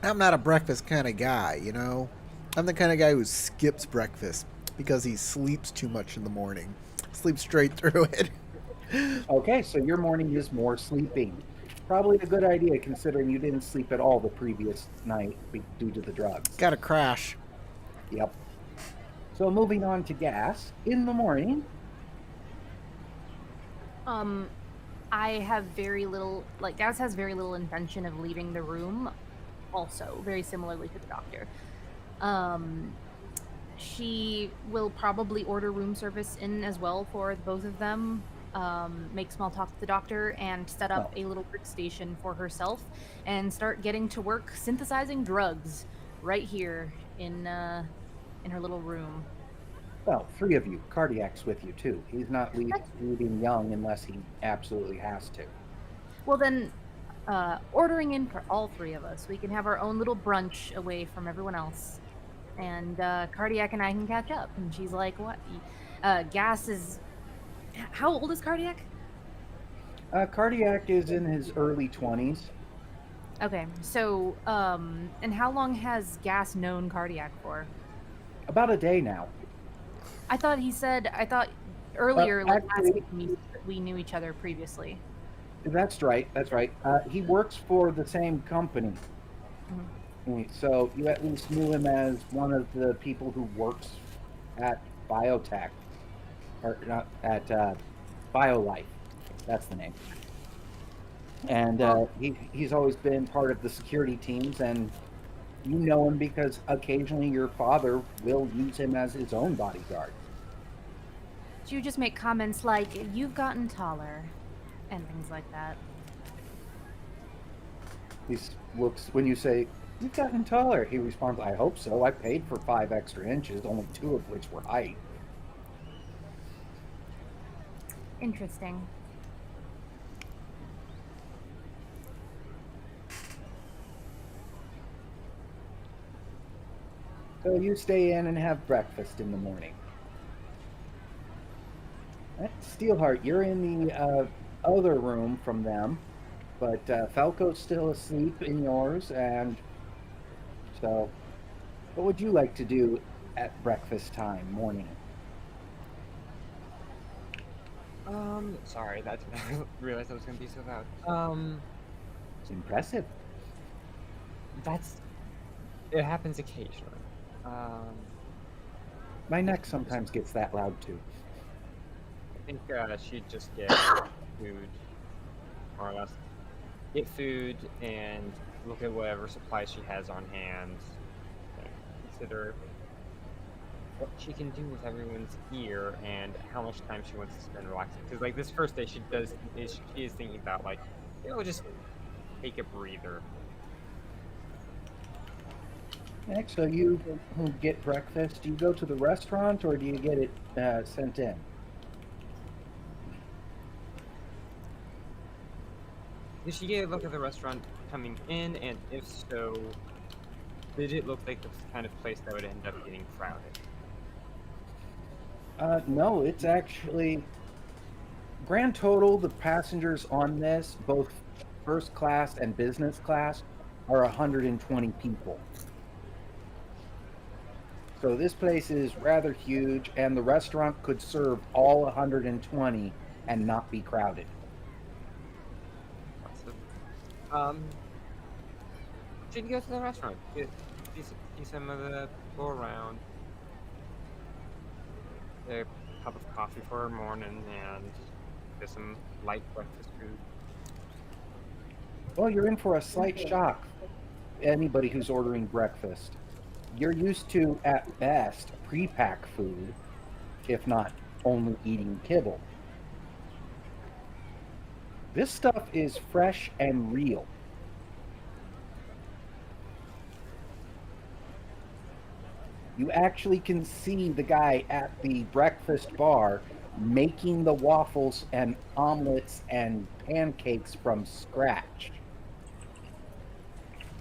I'm not a breakfast kind of guy, you know? I'm the kind of guy who skips breakfast because he sleeps too much in the morning. Sleeps straight through it. Okay, so your morning is more sleeping. Probably a good idea considering you didn't sleep at all the previous night due to the drugs. Got to crash. Yep. So moving on to gas. In the morning, I have very little, like, Gaz has very little intention of leaving the room, also, very similarly to the doctor. She will probably order room service in as well for both of them, make small talk with the doctor, and set up a little workstation for herself, and start getting to work synthesizing drugs right here in her little room. well, 3 of you. Cardiac's with you too. He's not leaving young unless he absolutely has to. Well, then, ordering in for all 3 of us. We can have our own little brunch away from everyone else. And Cardiac and I can catch up. And she's like, what? Gas is... How old is Cardiac? Cardiac is in his early 20s. Okay, so, and how long has Gas known Cardiac for? About a day now. I thought earlier, like actually- last week, we knew each other previously. That's right. That's right. He works for the same company. So you at least knew him as one of the people who works at Biotech, or not at BioLife. That's the name. And he's always been part of the security teams, and you know him because occasionally your father will use him as his own bodyguard. You just make comments like, you've gotten taller, and things like that. He looks when you say, "You've gotten taller." He responds, "I hope so. I paid for 5 extra inches, only 2 of which were height." Interesting. So you stay in and have breakfast in the morning. Steelheart, you're in the other room from them, but Falco's still asleep in yours, and so what would you like to do at breakfast time, morning? Sorry, I didn't realize that was gonna be so loud. It's impressive. It happens occasionally. My neck sometimes gets that loud too. I think she'd just get food, more or less. Get food and look at whatever supplies she has on hand. And consider what she can do with everyone's here and how much time she wants to spend relaxing. Because like this first day, she is thinking about like, just take a breather. Next, so you who get breakfast, do you go to the restaurant or do you get it sent in? Did she get a look at the restaurant coming in, and if so, did it look like the kind of place that would end up getting crowded? No, it's actually grand total. The passengers on this, both first class and business class, are 120 people. So this place is rather huge, and the restaurant could serve all 120 and not be crowded. Should you go to the restaurant? See some of the go around. A cup of coffee for her morning and get some light breakfast food. Well, you're in for a slight shock. Anybody who's ordering breakfast, you're used to, at best, pre-pack food, if not only eating kibble. This stuff is fresh and real. You actually can see the guy at the breakfast bar making the waffles and omelets and pancakes from scratch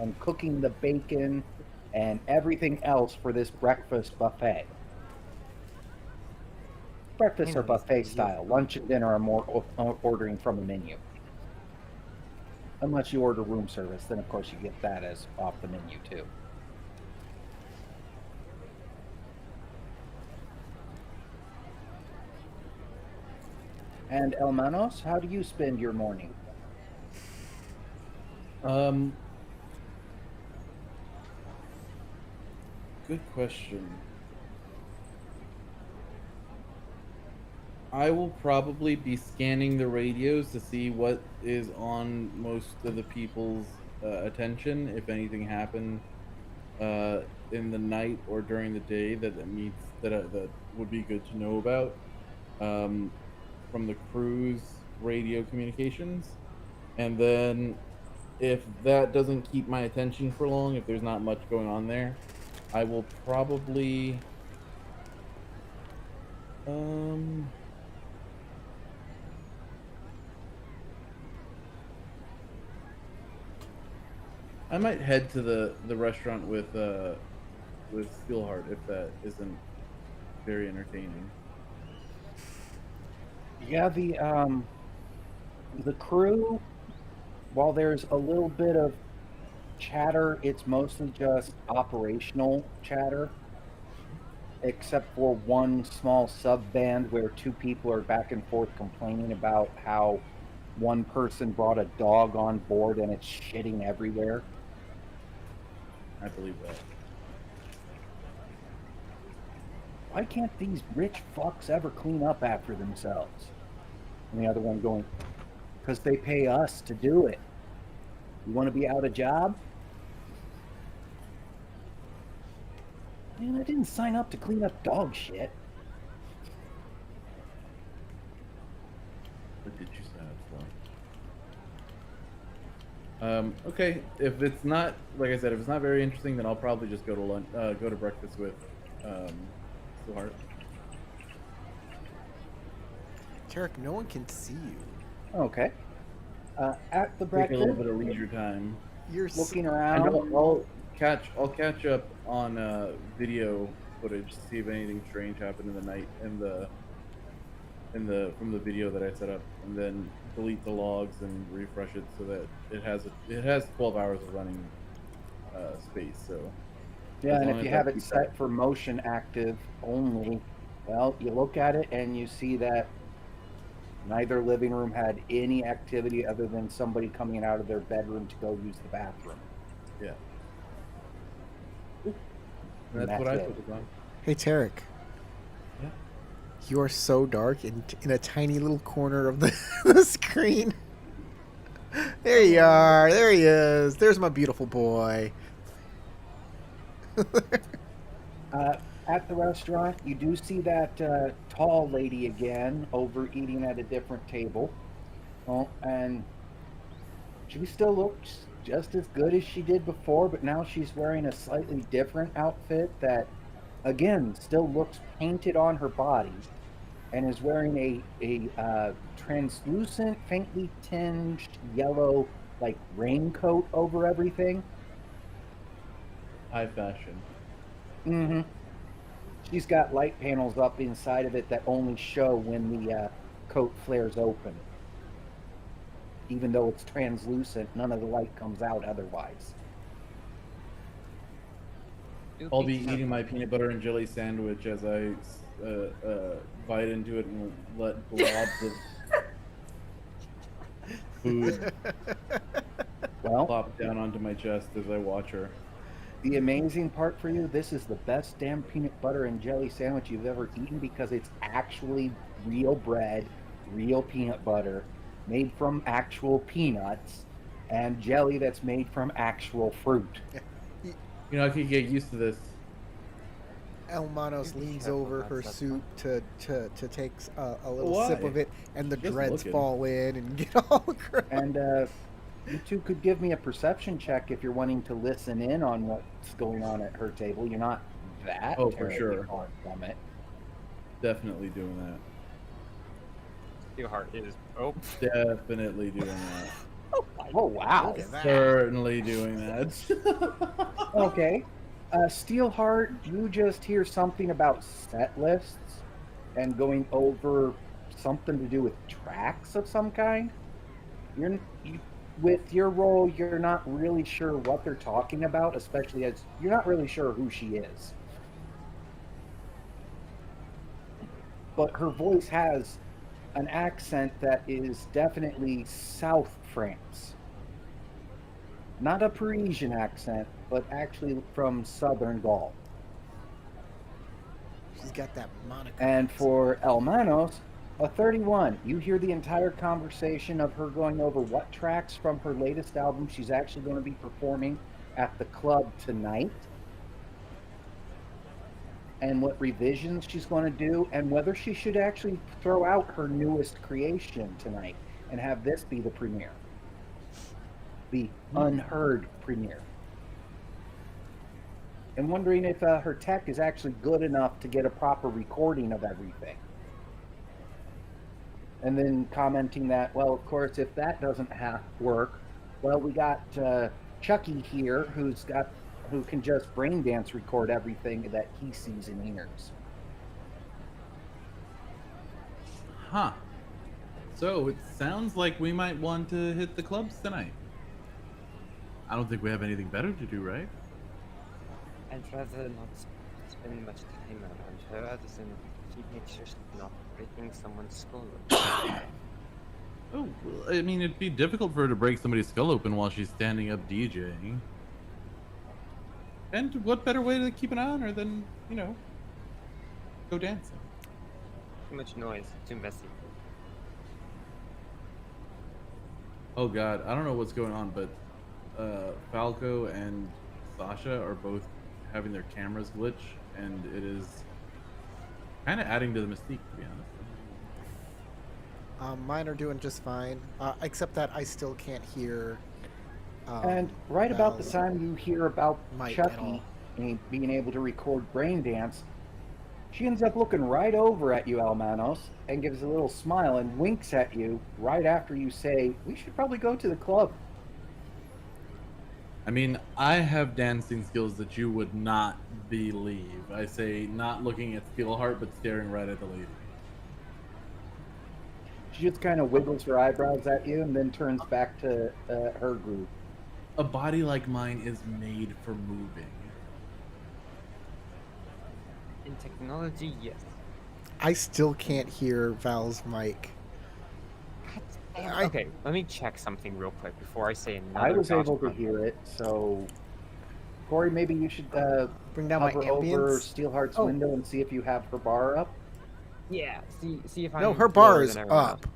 and cooking the bacon and everything else for this breakfast buffet. Breakfast are buffet style. Lunch and dinner are more ordering from a menu. Unless you order room service, then of course you get that as off the menu too. And Hermanos, how do you spend your morning? Good question. I will probably be scanning the radios to see what is on most of the people's attention. If anything happened in the night or during the day that that would be good to know about from the crew's radio communications, and then if that doesn't keep my attention for long, if there's not much going on there, I will probably I might head to the restaurant with Steelheart if that isn't very entertaining. Yeah, the crew, while there's a little bit of chatter, it's mostly just operational chatter, except for one small sub band where two people are back and forth complaining about how one person brought a dog on board and it's shitting everywhere. I believe that. Why can't these rich fucks ever clean up after themselves? And the other one going, because they pay us to do it. You want to be out of job? Man, I didn't sign up to clean up dog shit. What did you sign up for? Okay, if it's not, like I said, if it's not very interesting, then I'll probably just go to lunch, go to breakfast with Steelheart. Tarek, no one can see you. Okay. At the Take a breakfast, little bit of leisure time. You're looking And around. I'll catch up on video footage to see if anything strange happened in the night from the video that I set up, and then delete the logs and refresh it so that it has 12 hours of running space. So Yeah, as and long if you as I have it keep set for motion active only, well, you look at it and you see that neither living room had any activity other than somebody coming out of their bedroom to go use the bathroom. Yeah. And That's what I it. focus on. Hey, Tarek. Yeah. You are so dark in a tiny little corner of the screen. There you are. There he is. There's my beautiful boy. At the restaurant, you do see that tall lady again over eating at a different table. Oh, and she still looks just as good as she did before, but now she's wearing a slightly different outfit that, again, still looks painted on her body, and is wearing a translucent, faintly tinged yellow, like raincoat over everything. High fashion. Mm-hmm. She's got light panels up inside of it that only show when the coat flares open. Even though it's translucent, none of the light comes out otherwise. I'll be eating my peanut butter and jelly sandwich as I bite into it and let blobs of food Well, plop down onto my chest as I watch her. the amazing part for you, this is the best damn peanut butter and jelly sandwich you've ever eaten because it's actually real bread, real peanut butter, made from actual peanuts, and jelly that's made from actual fruit. You know, I could get used to this. Elmanos Be leans careful over about her that soup to take a little Why? sip of it, and the Just dreads looking. fall in and get all gross. And you two could give me a perception check if you're wanting to listen in on what's going on at her table. You're not that Oh, for terribly sure. far from it. Definitely doing that. Your heart is. Oh. Definitely doing that. Oh, wow. Look at that. Certainly doing that. Okay. Steelheart, you just hear something about set lists and going over something to do with tracks of some kind. With your role, you're not really sure what they're talking about, especially as you're not really sure who she is. But her voice has an accent that is definitely South France. Not a Parisian accent, but actually from Southern Gaul. She's got that monocle. And for Elmanos, a 31. You hear the entire conversation of her going over what tracks from her latest album she's actually going to be performing at the club tonight, and what revisions she's going to do, and whether she should actually throw out her newest creation tonight and have this be the premiere. The unheard premiere. And wondering if her tech is actually good enough to get a proper recording of everything. And then commenting that, well, of course, if that doesn't work, well, we got Chucky here, who can just brain dance record everything that he sees and hears. Huh. So it sounds like we might want to hit the clubs tonight. I don't think we have anything better to do, right? I'd rather not spend much time around her other than keep make sure she's not breaking someone's skull. Oh, well, I mean, it'd be difficult for her to break somebody's skull open while she's standing up DJing. And what better way to keep an eye on her than, you know, go dancing? Too much noise, too messy. Oh god, I don't know what's going on, but Falco and Sasha are both having their cameras glitch, and it is kind of adding to the mystique, to be honest. Mine are doing just fine, except that I still can't hear. And right about the Val's time you hear about mic at Chucky all. being able to record brain dance, she ends up looking right over at you, Almanos, and gives a little smile and winks at you right after you say, we should probably go to the club. I mean, I have dancing skills that you would not believe. I say not looking at Steelheart, but staring right at the lady. She just kind of wiggles her eyebrows at you and then turns back to her group. A body like mine is made for moving. In technology, yes. I still can't hear Val's mic. Okay, let me check something real quick before I say another. I was able to gospel. hear it, so Corey, maybe you should Bring down my hover over ambience. Steelheart's Oh. window and see if you have her bar up. Yeah, see if I'm. No, her lower bar is than everyone up.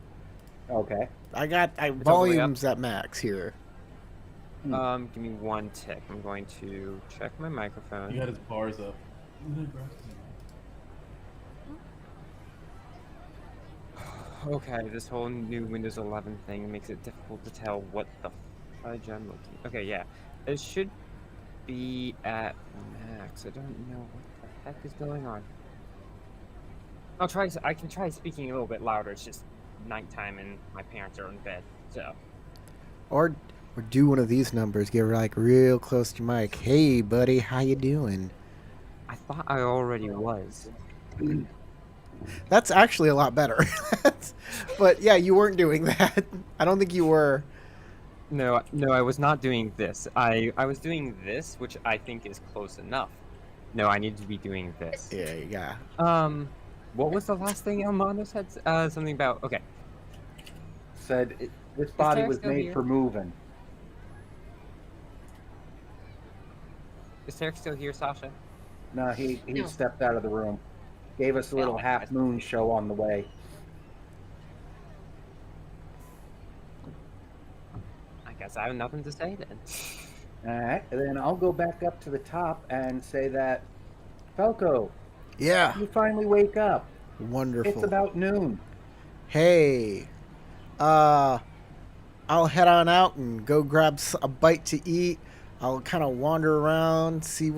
Okay. I got the way up? volumes at max here. else. Give me one tick. I'm going to check my microphone. He got his bars up. Okay, this whole new Windows 11 thing makes it difficult to tell what the Gem looking. Okay, yeah. It should be at max. I don't know what the heck is going on. I can try speaking a little bit louder. It's just nighttime and my parents are in bed. So. Or do one of these numbers. Get like real close to your mic. Hey, buddy, how you doing? I thought I already was. That's actually a lot better. But yeah, you weren't doing that. I don't think you were. No, I was not doing this. I was doing this, which I think is close enough. No, I need to be doing this. Yeah. What was the last thing Elmano said? Something about okay. Said Is this body Tarek was still made here? for moving. Is Tarek still here, Sasha? No, he No. stepped out of the room. Gave us a little Yeah. half moon show on the way. I guess I have nothing to say then. All right, and then I'll go back up to the top and say that, Falco, Yeah. you finally wake up. Wonderful. It's about noon. Hey, I'll head on out and go grab a bite to eat. I'll kind of wander around, see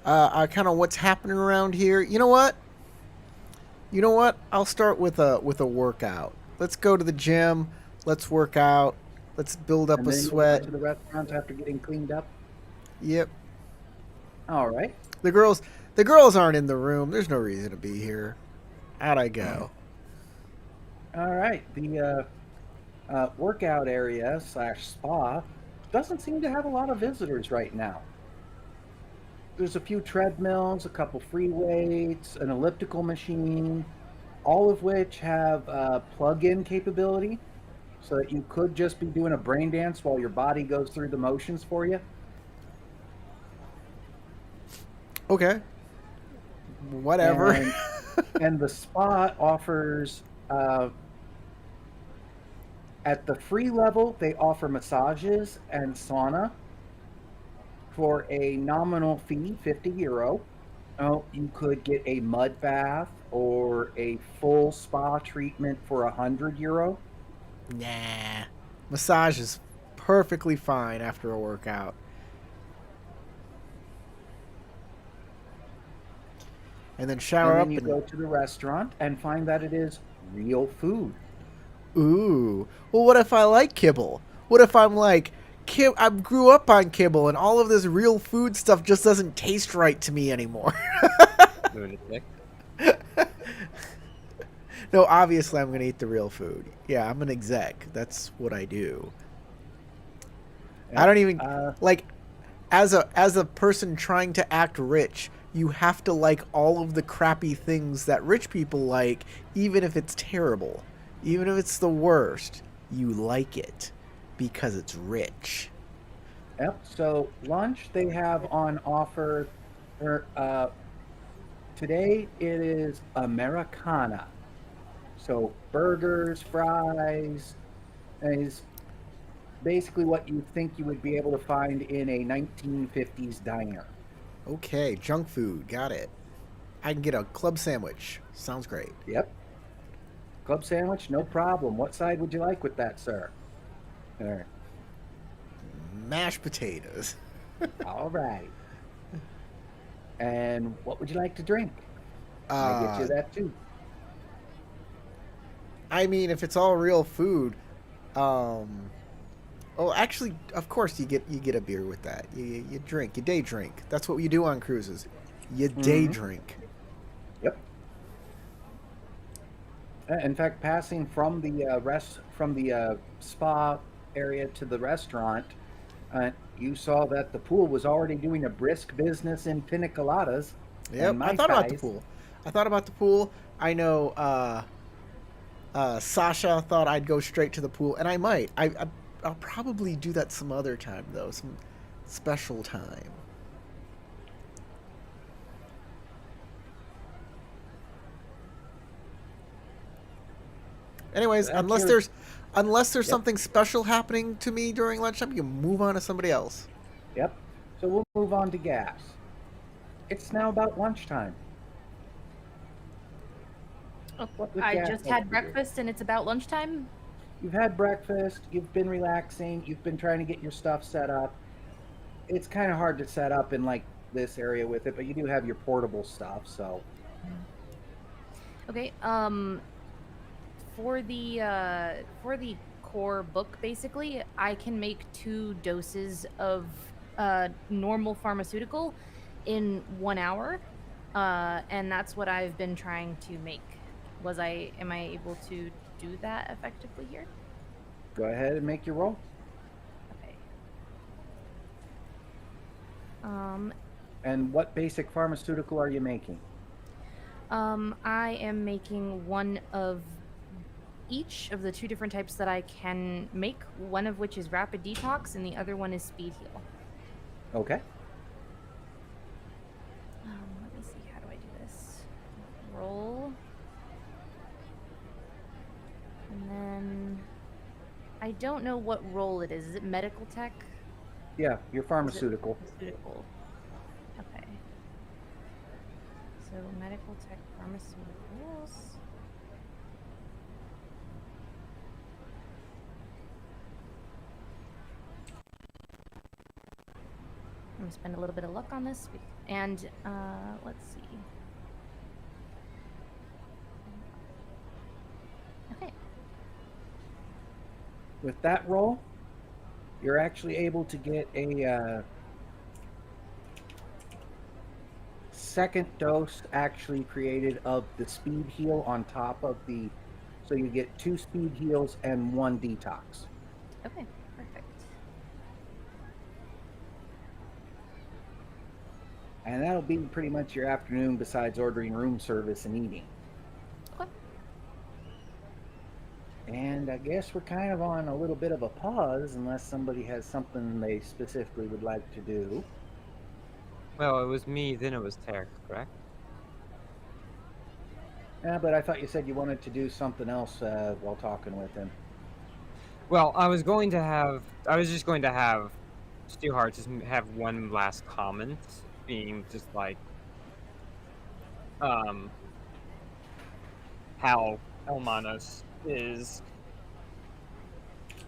kind of what's happening around here. You know what? I'll start with a workout. Let's go to the gym. Let's work out. Let's build up And a then you sweat. go to the restaurant after getting cleaned up. Yep. All right. The girls aren't in the room. There's no reason to be here. Out I go. All right. The workout area / spa doesn't seem to have a lot of visitors right now. There's a few treadmills, a couple free weights, an elliptical machine, all of which have plug-in capability, so that you could just be doing a brain dance while your body goes through the motions for you. Okay. Whatever. And the spa offers, at the free level, they offer massages and sauna for a nominal fee, €50. Oh, you could get a mud bath or a full spa treatment for €100. Nah. Massage is perfectly fine after a workout. And then shower And up then you and go to the restaurant and find that it is real food. ooh. Well, what if I like kibble? What if I'm like, I grew up on kibble and all of this real food stuff just doesn't taste right to me anymore? Lunatic. No, obviously I'm going to eat the real food. Yeah, I'm an exec. That's what I do. I don't even like as a person trying to act rich, you have to like all of the crappy things that rich people like, even if it's terrible. Even if it's the worst, you like it because it's rich. Yep. So lunch they have on offer. Today it is Americana. So burgers, fries, is basically what you think you would be able to find in a 1950s diner. Okay, junk food. Got it. I can get a club sandwich. Sounds great. Yep. Club sandwich, no problem. What side would you like with that, sir? There. Mashed potatoes. All right. And what would you like to drink? I get you that too. I mean, if it's all real food, oh, actually, of course you get a beer with that. You drink, you day drink. That's what you do on cruises. You day drink. Yep. In fact, passing from the spa area to the restaurant, you saw that the pool was already doing a brisk business in pina coladas. Yep, I thought about the pool. I know Sasha thought I'd go straight to the pool, and I might. I'll probably do that some other time, though. Some special time. Anyways, unless there's something special happening to me during lunchtime, you can move on to somebody else. Yep. So we'll move on to gas. It's now about lunchtime. Oh, What would I gas just like had to do? breakfast and it's about lunchtime. You've had breakfast, you've been relaxing, you've been trying to get your stuff set up. It's kind of hard to set up in like this area with it, but you do have your portable stuff, so Okay. For the core book, basically, I can make 2 doses of normal pharmaceutical in 1 hour, and that's what I've been trying to make. Am I able to do that effectively here? go ahead and make your roll. Okay. Um, And what basic pharmaceutical are you making? I am making one of each of the 2 different types that I can make, one of which is rapid detox and the other one is speed heal. Okay. Let me see, how do I do this? Roll. And then I don't know what role it is. Is it medical tech? Yeah, your pharmaceutical. Pharmaceutical. Okay. So medical tech pharmaceuticals. I'm gonna spend a little bit of luck on this, and let's see. Okay. With that roll, you're actually able to get a second dose actually created of the speed heal on top of the, so you get 2 speed heals and 1 detox. Okay. Perfect. And that'll be pretty much your afternoon besides ordering room service and eating. Okay. And I guess we're kind of on a little bit of a pause unless somebody has something they specifically would like to do. Well, it was me, then it was Tarek, correct? Yeah, but I thought you said you wanted to do something else while talking with him. Well, I was just going to have Steelheart just have one last comment, being just like, how Elmanos is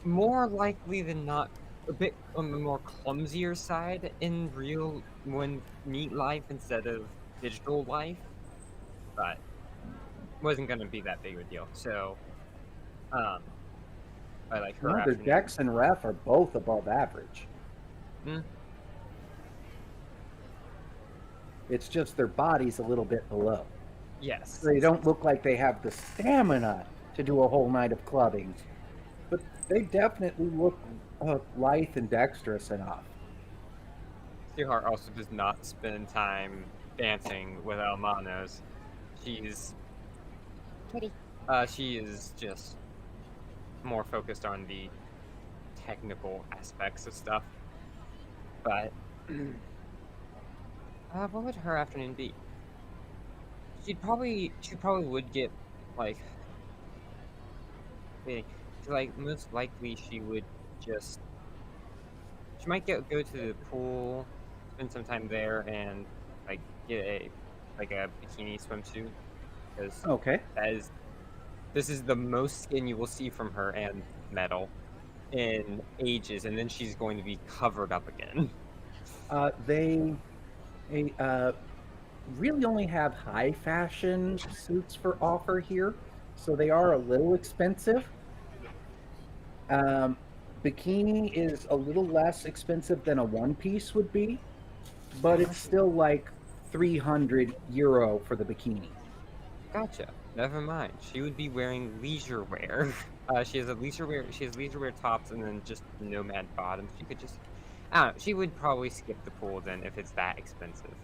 more likely than not a bit on the more clumsier side in real meat life instead of digital life, but wasn't gonna be that big of a deal. So, I like her No, their afternoon. dex and ref are both above average. Hmm. It's just their body's a little bit below. Yes. They don't look like they have the stamina to do a whole night of clubbing, but they definitely look lithe and dexterous enough. Steelheart also does not spend time dancing with Elmanos. She's Kitty. she is just more focused on the technical aspects of stuff. But what would her afternoon be? She probably would get like most likely she would just she might go to the pool, spend some time there, and like get a bikini swimsuit, because Okay. this is the most skin you will see from her and metal in ages, and then she's going to be covered up again. They really only have high fashion suits for offer here, so they are a little expensive. Bikini is a little less expensive than a one piece would be, but it's still like 300 euro for the bikini. Gotcha. Never mind. She would be wearing leisure wear. She has leisure wear tops and then just nomad bottoms. She could just, I don't know. She would probably skip the pool then if it's that expensive.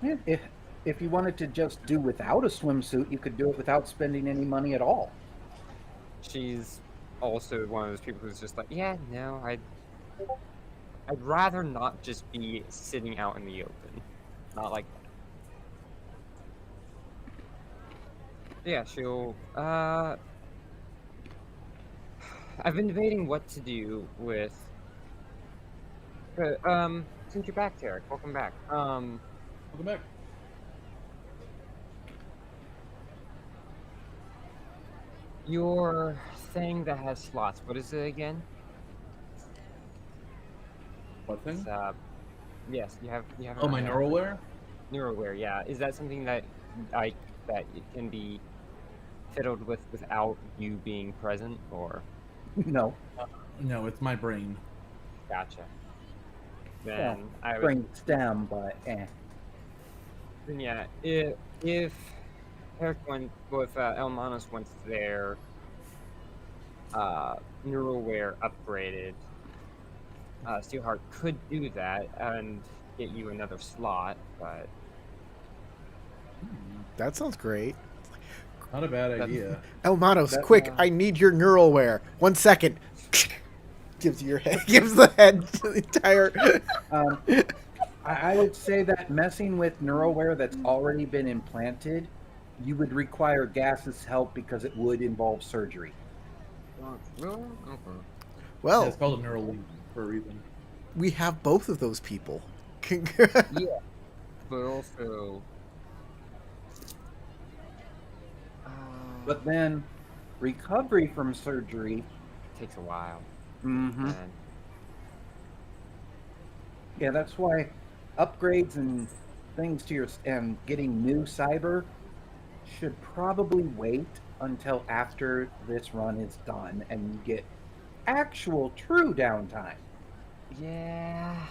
Yeah, if you wanted to just do without a swimsuit, you could do it without spending any money at all. She's also one of those people who's just like, yeah, no, I'd rather not just be sitting out in the open. Not like that. Yeah, she'll, I've been debating what to do with, since you're back, Tarek, welcome back. Welcome back. your thing that has slots, what is it again? What It's, thing? yes, you have it Oh, on my there. Neuralware? Neuralware, yeah. Is that something that that it can be fiddled with without you being present, or No, No, it's my brain. gotcha? well, Then I would. brain stem, but Then yeah, if Eric went, well, if Elmanos wants their Neuralware upgraded, Steelheart could do that and get you another slot, but That sounds great. Not a bad That's- idea. Elmanos, That- quick! I need your Neuralware. 1 second. Gives you your head. Gives the head to the entire. I would say that messing with Neuralware that's already been implanted, you would require Gas's help because it would involve surgery. really? Okay. Yeah, Well, it's called a neural link for a reason. we have both of those people. Yeah, but also, But then recovery from surgery, takes a while. mhm, And yeah, that's why upgrades and things to your and getting new cyber should probably wait until after this run is done and you get actual true downtime. yeah,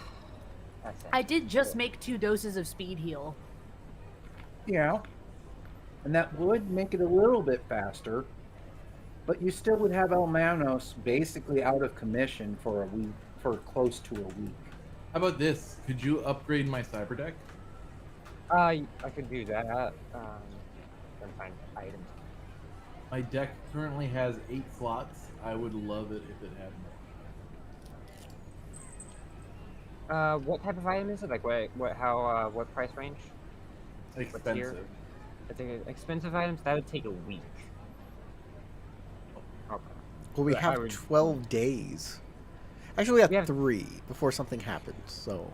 that's it. I did just make 2 doses of speed heal. Yeah. And that would make it a little bit faster, but you still would have El Manos basically out of commission for a week, for close to a week. How about this? Could you upgrade my cyber deck? I could do that. Trying to find items. My deck currently has 8 slots. I would love it if it had more. What type of item is it? Like what price range? Expensive. I think expensive items that would take a week. Okay. Well, we But I have would- 12 days. Actually, we have We have- 3 before something happens. So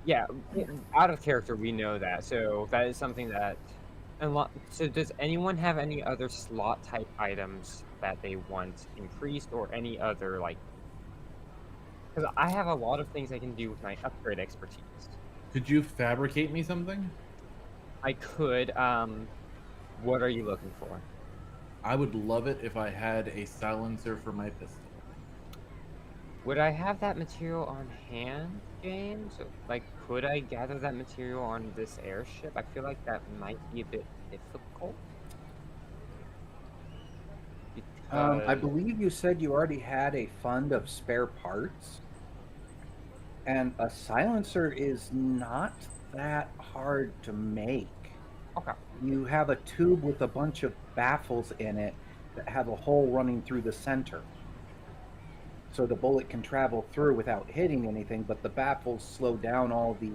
Yeah, out of character, we know that. So that is something that. So does anyone have any other slot type items that they want increased, or any other like? Because I have a lot of things I can do with my upgrade expertise. Could you fabricate me something? I could. What are you looking for? I would love it if I had a silencer for my pistol. Would I have that material on hand, James? Like, could I gather that material on this airship? I feel like that might be a bit difficult. I Because- believe you said you already had a fund of spare parts, and a silencer is not that hard to make. Okay. You have a tube with a bunch of baffles in it that have a hole running through the center. So the bullet can travel through without hitting anything, but the baffles slow down all the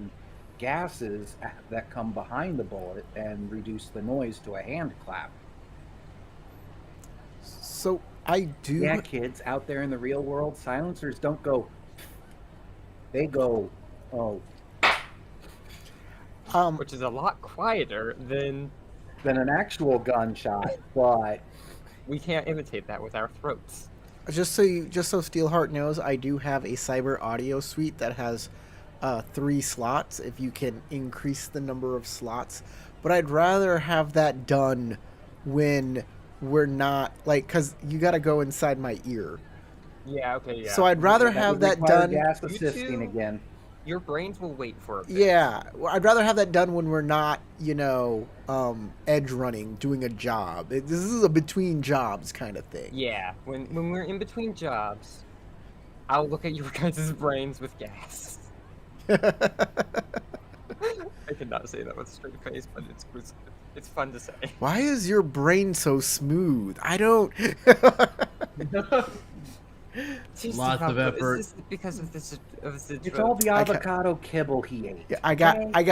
gases that come behind the bullet and reduce the noise to a hand clap. so I do. Yeah, kids out there in the real world, silencers don't go. They go, oh, Which is a lot quieter than than an actual gunshot, but we can't imitate that with our throats. just so Steelheart knows, I do have a cyber audio suite that has 3 slots. If you can increase the number of slots, but I'd rather have that done when we're not like, because you got to go inside my ear. Yeah. Okay. Yeah. So I'd rather that have would that require done. gas You assisting two- again. Your brains will wait for a bit. Yeah, well, I'd rather have that done when we're not, edge running, doing a job. This is a between jobs kind of thing. Yeah. When we're in between jobs, I'll look at your guys' brains with gas. I cannot say that with a straight face, but it's fun to say. Why is your brain so smooth? I don't. Lots of effort. Is this because of this? Of the It's all the I ca- avocado kibble he ate. Yeah, I got I telling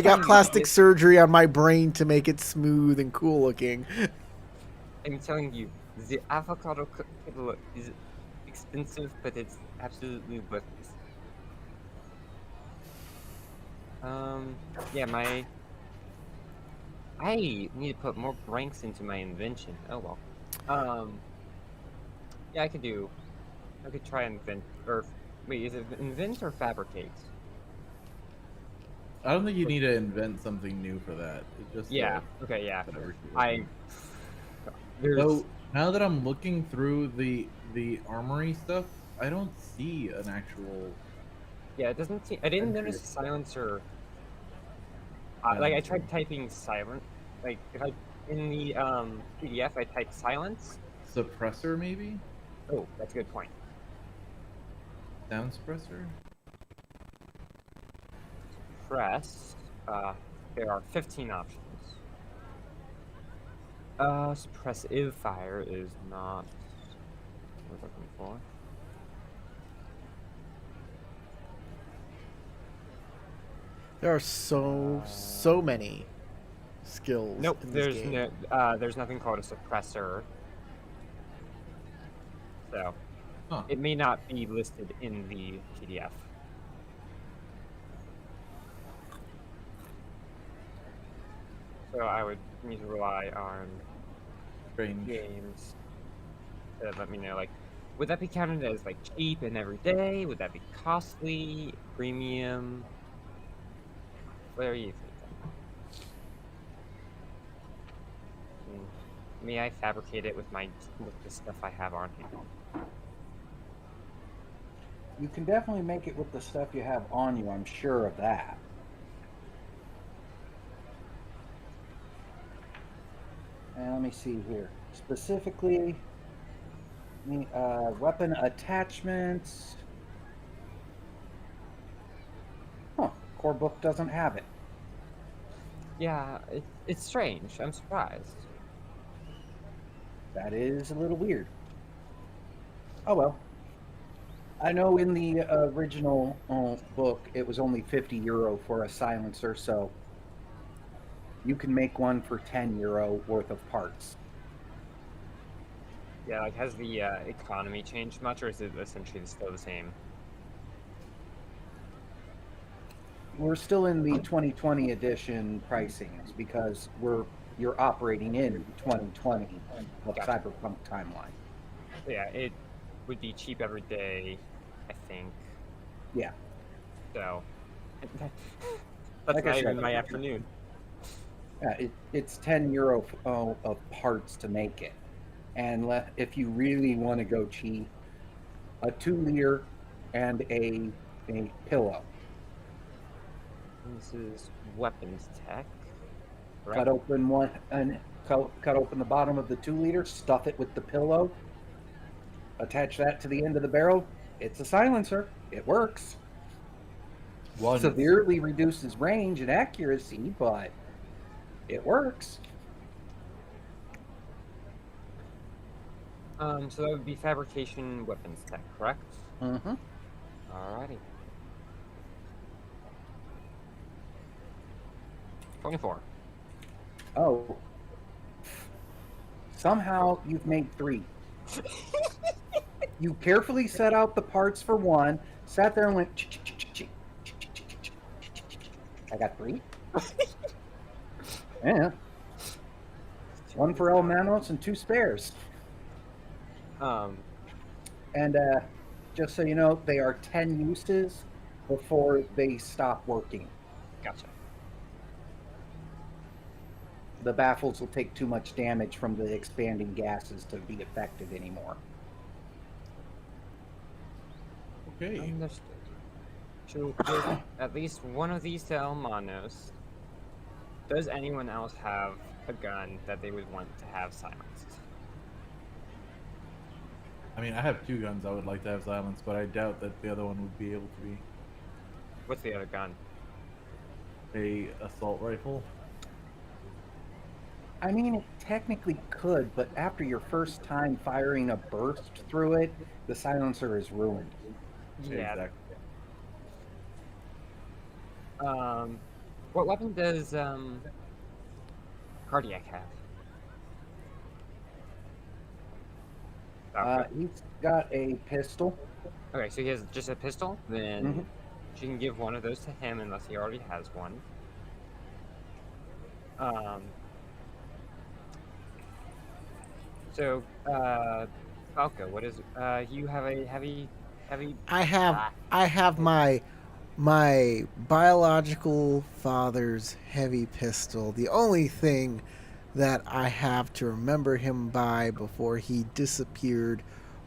got you, plastic it's- surgery on my brain to make it smooth and cool looking. I'm telling you, the avocado kibble is expensive, but it's absolutely worth it. Yeah, I need to put more ranks into my invention. Oh well. Yeah, I could try and invent, or wait, is it invent or fabricate? I don't think you need to invent something new for that. It's just Yeah. Okay. Yeah. fabricate. I there's So now that I'm looking through the armory stuff, I don't see an actual yeah. It doesn't seem. I didn't entry notice a silencer. Like I silencer. tried typing silent. Like if I in the PDF I typed silence. Suppressor, maybe? Oh, that's a good point. Sound suppressor? Press. There are 15 options. Suppressive fire is not what we're looking for. There are so many skills Nope, in this there's game. there's nothing called a suppressor. So Huh. it may not be listed in the PDF. So I would need to rely on Strange. games to let me know, like, would that be counted as like cheap and everyday? Would that be costly, premium? What are you thinking? May I fabricate it with the stuff I have on hand? You can definitely make it with the stuff you have on you. I'm sure of that. And let me see here. Specifically, weapon attachments. Huh. Core book doesn't have it. Yeah, it's strange. I'm surprised. That is a little weird. Oh well. I know in the original book it was only 50 euro for a silencer, so you can make one for 10 euro worth of parts. Yeah, like, has the economy changed much, or is it essentially still the same? We're still in the 2020 edition pricings because you're operating in 2020 of Gotcha. Cyberpunk timeline. So yeah, it would be cheap every day, I think. Yeah. So that's Like I not said, even my afternoon. Yeah, it's 10 euro of parts to make it. And if you really want to go cheap, a 2-liter and a pillow. This is weapons tech. Cut Correct? open one and cut open the bottom of the 2-liter, stuff it with the pillow, attach that to the end of the barrel. It's a silencer. It works. One. Severely reduces range and accuracy, but it works. So that would be fabrication weapons tech, correct? Mm-hmm. Alrighty. 24. Oh. Somehow you've made 3. You carefully set out the parts for one, sat there and went, I got 3? Yeah. 1 for El Manos and 2 spares. And just so you know, they are 10 uses before they stop working. Gotcha. The baffles will take too much damage from the expanding gases to be effective anymore. Okay. Understood. So give at least one of these to Elmanos. Does anyone else have a gun that they would want to have silenced? I mean, I have 2 guns I would like to have silenced, but I doubt that the other one would be able to be What's the other gun? a assault rifle. I mean, it technically could, but after your first time firing a burst through it, the silencer is ruined. Yeah. Exactly. What weapon does Cardiac have? Okay. He's got a pistol. Okay, so he has just a pistol. Then Mhm. she can give one of those to him unless he already has one. So, Falco, what is you have a heavy I have ah, I have my biological father's heavy pistol. The only thing that I have to remember him by before he disappeared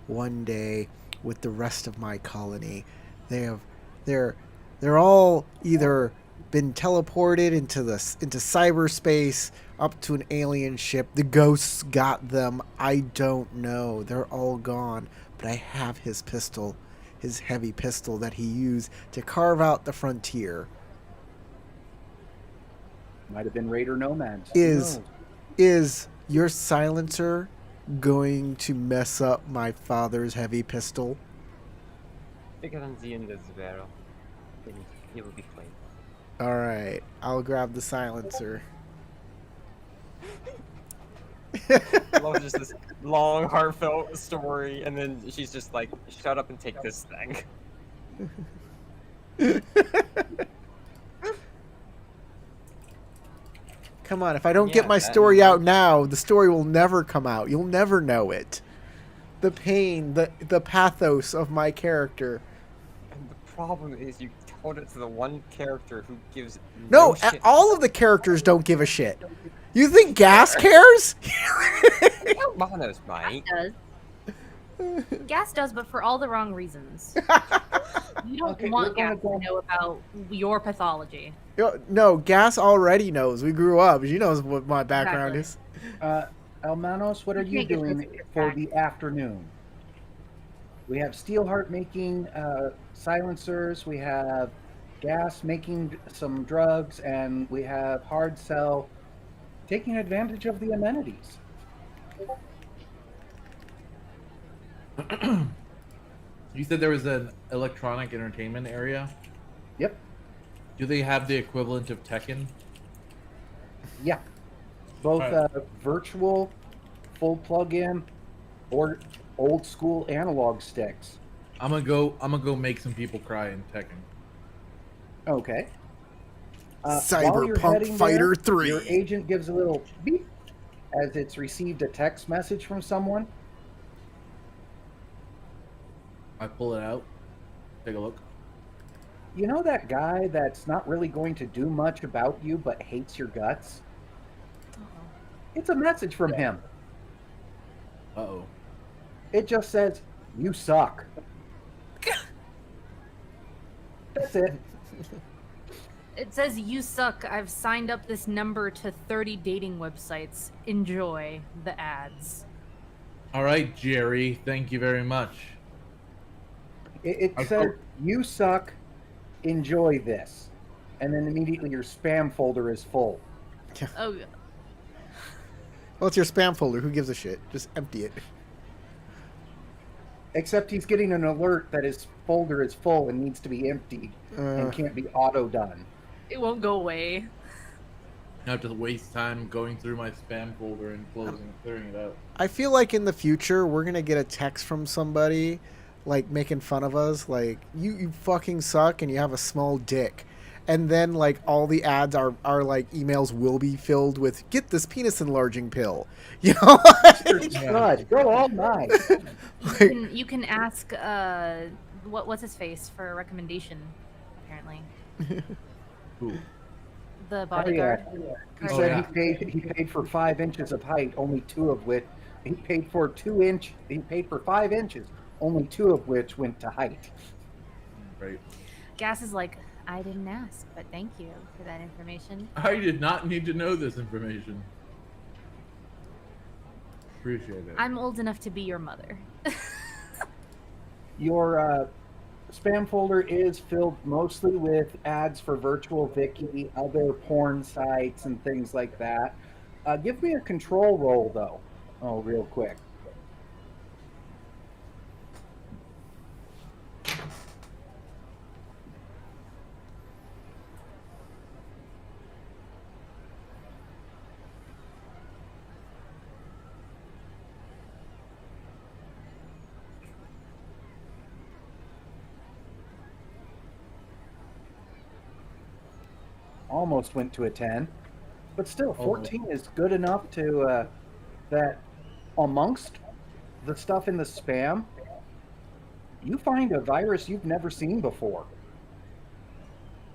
one day with the rest of my colony. They have they're they're all either been teleported into cyberspace up to an alien ship. The ghosts got them. I don't know. They're all gone, but I have his pistol, his heavy pistol that he used to carve out the frontier. Might have been Raider Nomads. Who Is knows? is your silencer going to mess up my father's heavy pistol? bigger than the end of the barrel. Then it will be fine. All right, I'll grab the silencer. I love just this long, heartfelt story, and then she's just like, "Shut up and take this thing." Come on, if I don't get Yeah, my that story is- out now, the story will never come out. You'll never know it. The pain, the pathos of my character. And the problem is, you told it to the one character who gives No, shit. all of the characters don't give a shit. You think Gas cares? Monos might. Does. Gas does, but for all the wrong reasons. You don't Okay, want we're gonna Gas to know about your pathology. No, Gas already knows. We grew up. She knows what my background Exactly. Almanos, what are You you can't get doing this to for back. the afternoon? We have Steelheart making silencers. We have Gas making some drugs, and we have Hard Cell taking advantage of the amenities. You said there was an electronic entertainment area. Yep. Do they have the equivalent of Tekken? Yeah. Both Right. virtual, full plug-in, or old school analog sticks. I'm gonna go make some people cry in Tekken. Okay. While you're Cyberpunk heading Fighter there, 3. Your agent gives a little beep as it's received a text message from someone. I pull it out. Take a look. You know that guy that's not really going to do much about you but hates your guts? It's a message from him. Uh-oh. It just says, "You suck." That's it. It says, "You suck. I've signed up this number to 30 dating websites. Enjoy the ads." All right, Jerry. Thank you very much. It I says, hope- "You suck. Enjoy this." And then immediately your spam folder is full. Oh, Well, it's your spam folder. Who gives a shit? Just empty it. Except he's getting an alert that his folder is full and needs to be emptied and can't be auto done. it won't go away. I have to waste time going through my spam folder and clearing it out. I feel like in the future we're gonna get a text from somebody, like making fun of us, like you fucking suck and you have a small dick, and then like all the ads are like emails will be filled with get this penis enlarging pill, you know? God, go all night. You can ask what's his face for a recommendation. Apparently, Who? the Oh, bodyguard. He Oh, said yeah. he paid for 5 inches of height, only 2 of which he paid for 5 inches, only 2 of which went to height. Right. Gas is like, I didn't ask, but thank you for that information. I did not need to know this information. Appreciate it. I'm old enough to be your mother. Your spam folder is filled mostly with ads for Virtual Vicky, other porn sites, and things like that. Give me a control roll, though. Oh, real quick. Almost went to a 10, but still, 14 is good enough to that amongst the stuff in the spam, you find a virus you've never seen before,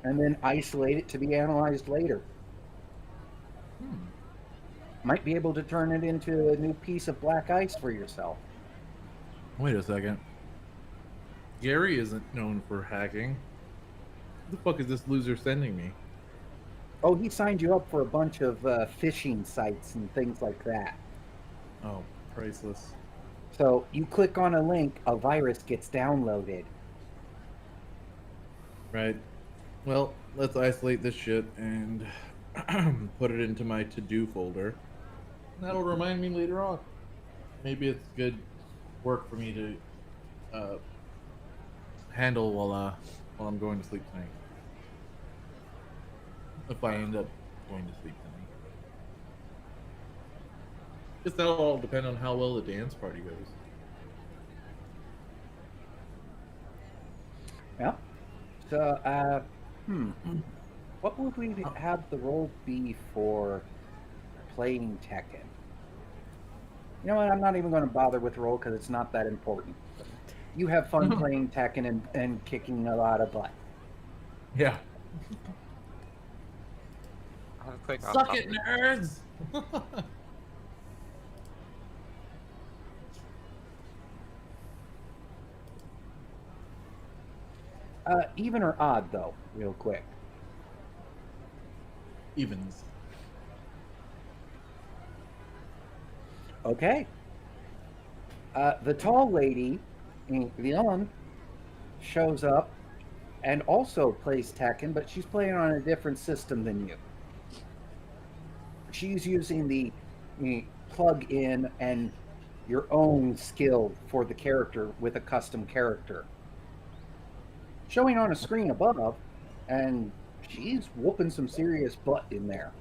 and then isolate it to be analyzed later. Might be able to turn it into a new piece of black ice for yourself. Wait a second. Gary isn't known for hacking. What the fuck is this loser sending me? Oh, he signed you up for a bunch of phishing sites and things like that. Oh, priceless. So you click on a link, a virus gets downloaded. Right. Well, let's isolate this shit and put it into my to-do folder. That'll remind me later on. Maybe it's good work for me to handle while I'm going to sleep tonight. If I end up going to sleep tonight. Guess that'll all depend on how well the dance party goes. Yeah. So, what would we have the role be for playing Tekken? You know what? I'm not even going to bother with the role because it's not that important. You have fun playing Tekken and kicking a lot of butt. Yeah. I'll have a quick Suck it, nerds! Even or odd, though, real quick. Evens. Okay. The tall lady, Leon, shows up and also plays Tekken, but she's playing on a different system than you. She's using the plug-in and your own skill for the character with a custom character. Showing on a screen above, and she's whooping some serious butt in there.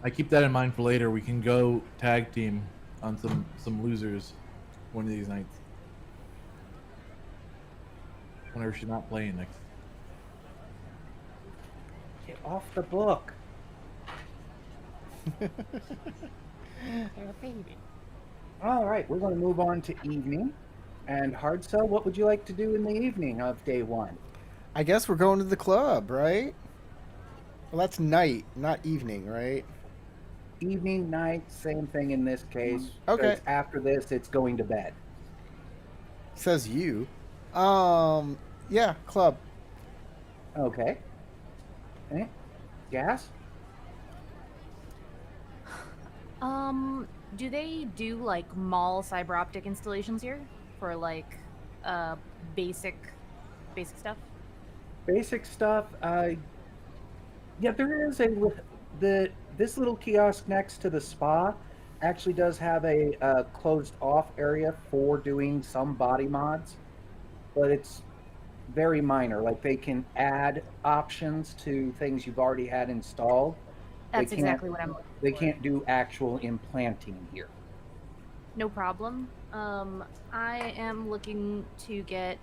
I keep that in mind for later. We can go tag team on some losers one of these nights. Whenever she's not playing next. Get off the book. All right, we're going to move on to evening. And Hard Sell, what would you like to do in the evening of day one? I guess we're going to the club, right? Well, that's night, not evening, right? Evening, night, same thing in this case. Okay. 'Cause after this, it's going to bed. Says you. Yeah, club. Okay. Eh? Gas? Do they do like mall fiber optic installations here for like basic stuff? Basic stuff. Yeah, there is this little kiosk next to the spa actually does have a closed off area for doing some body mods, but it's very minor. Like they can add options to things you've already had installed. That's They exactly what I'm looking They for. can't do actual implanting here. No problem. I am looking to get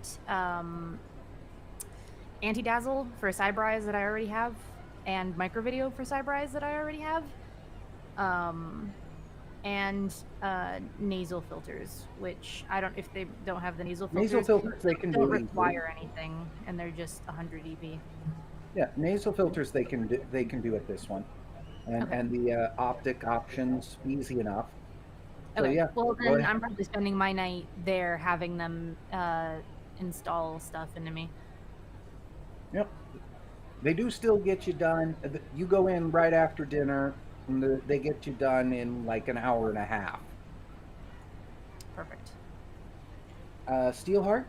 anti-dazzle for Cybrise that I already have, and micro video for Cybrise that I already have, and nasal filters, which I don't. If they don't have the nasal filters, Nasal filters they can don't do. require anything, and they're just 100 EP. Yeah, nasal filters they can do. They can do at this one, and Okay. and the optic options easy enough. So Okay. yeah, Well, go then ahead. I'm probably spending my night there having them install stuff into me. Yep. They do still get you done. You go in right after dinner, and they get you done in like an hour and a half. Perfect. Steelheart?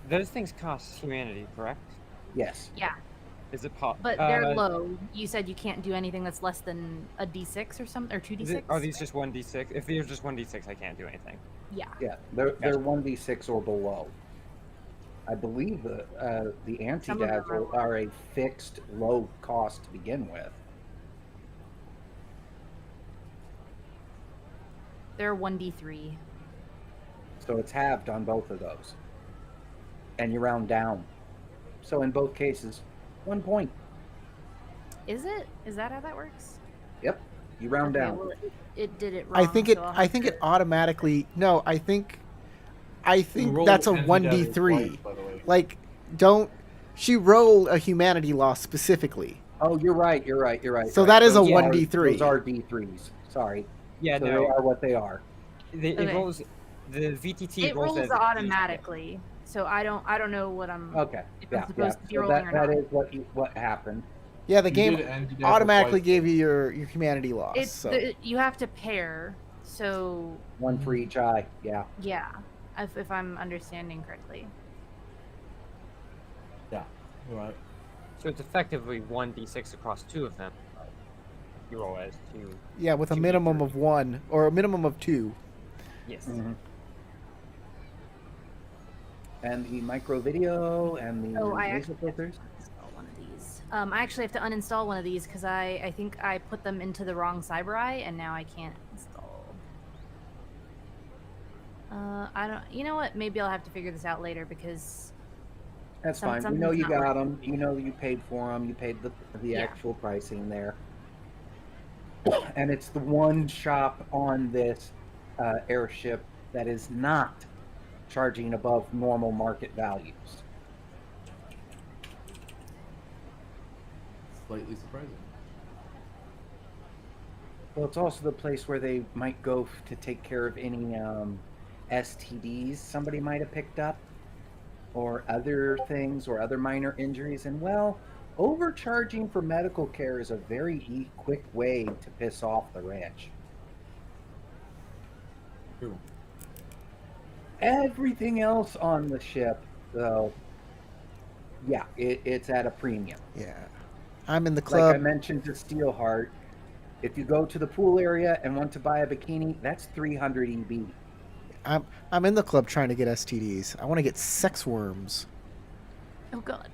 Those things cost humanity, correct? Yes. Yeah, Is it pop? but they're low. You said you can't do anything that's less than a D6 or something, or 2D6. Are these just 1d6? If these are just 1d6, I can't do anything. Yeah. Yeah, they're 1d6 or below. I believe the Some of them anti-dazzle are a fixed low cost to begin with. They're 1D3. So it's halved on both of those. And you round down. So in both cases, 1 point. Is it? Is that how that works? Yep. You round Okay, down. well, it did it wrong. I think it. so I'll I have think to- it automatically. No, I think. I think rolled that's a Kenzie one down d his wife, three. by the way. Like, don't. She rolled a humanity loss specifically. Oh, you're right. You're right. You're right. So right. that is a Those are- 1d3. Those are D3s. Sorry. Yeah, So they no. are what they are. It Okay. rolls. The VTT It rolls rolls as a D. automatically, so I don't know what I'm. Okay. If I'm Yeah. supposed to be So rolling or that not. is what happened. Yeah, the You game did, and you did have automatically twice. gave you your humanity loss. It's So you have to pair. So One for each eye. Yeah. yeah, if I'm understanding correctly. Yeah, you're right. So it's effectively 1d6 across two of them. You roll as two. yeah, with a 2d3. minimum of 1 or a minimum of 2. Yes. Mm-hmm. And the micro video and the Oh, I laser actually filters. Install one of these. I actually have to uninstall one of these because I think I put them into the wrong CyberEye and now I can't install. I don't. You know what? Maybe I'll have to figure this out later because That's fine. We something's know you not got working. them. You know you paid for them. You paid the Yeah. actual pricing there. And it's the one shop on this airship that is not charging above normal market values. Slightly surprising. Well, it's also the place where they might go to take care of any STDs somebody might have picked up, or other things, or other minor injuries. And well, overcharging for medical care is a very quick way to piss off the rich. True. Everything else on the ship, though, yeah, it's at a premium. Yeah. I'm in the Like club. I mentioned to Steelheart, if you go to the pool area and want to buy a bikini, that's 300 EB. I'm in the club trying to get STDs. I want to get sex worms. oh god.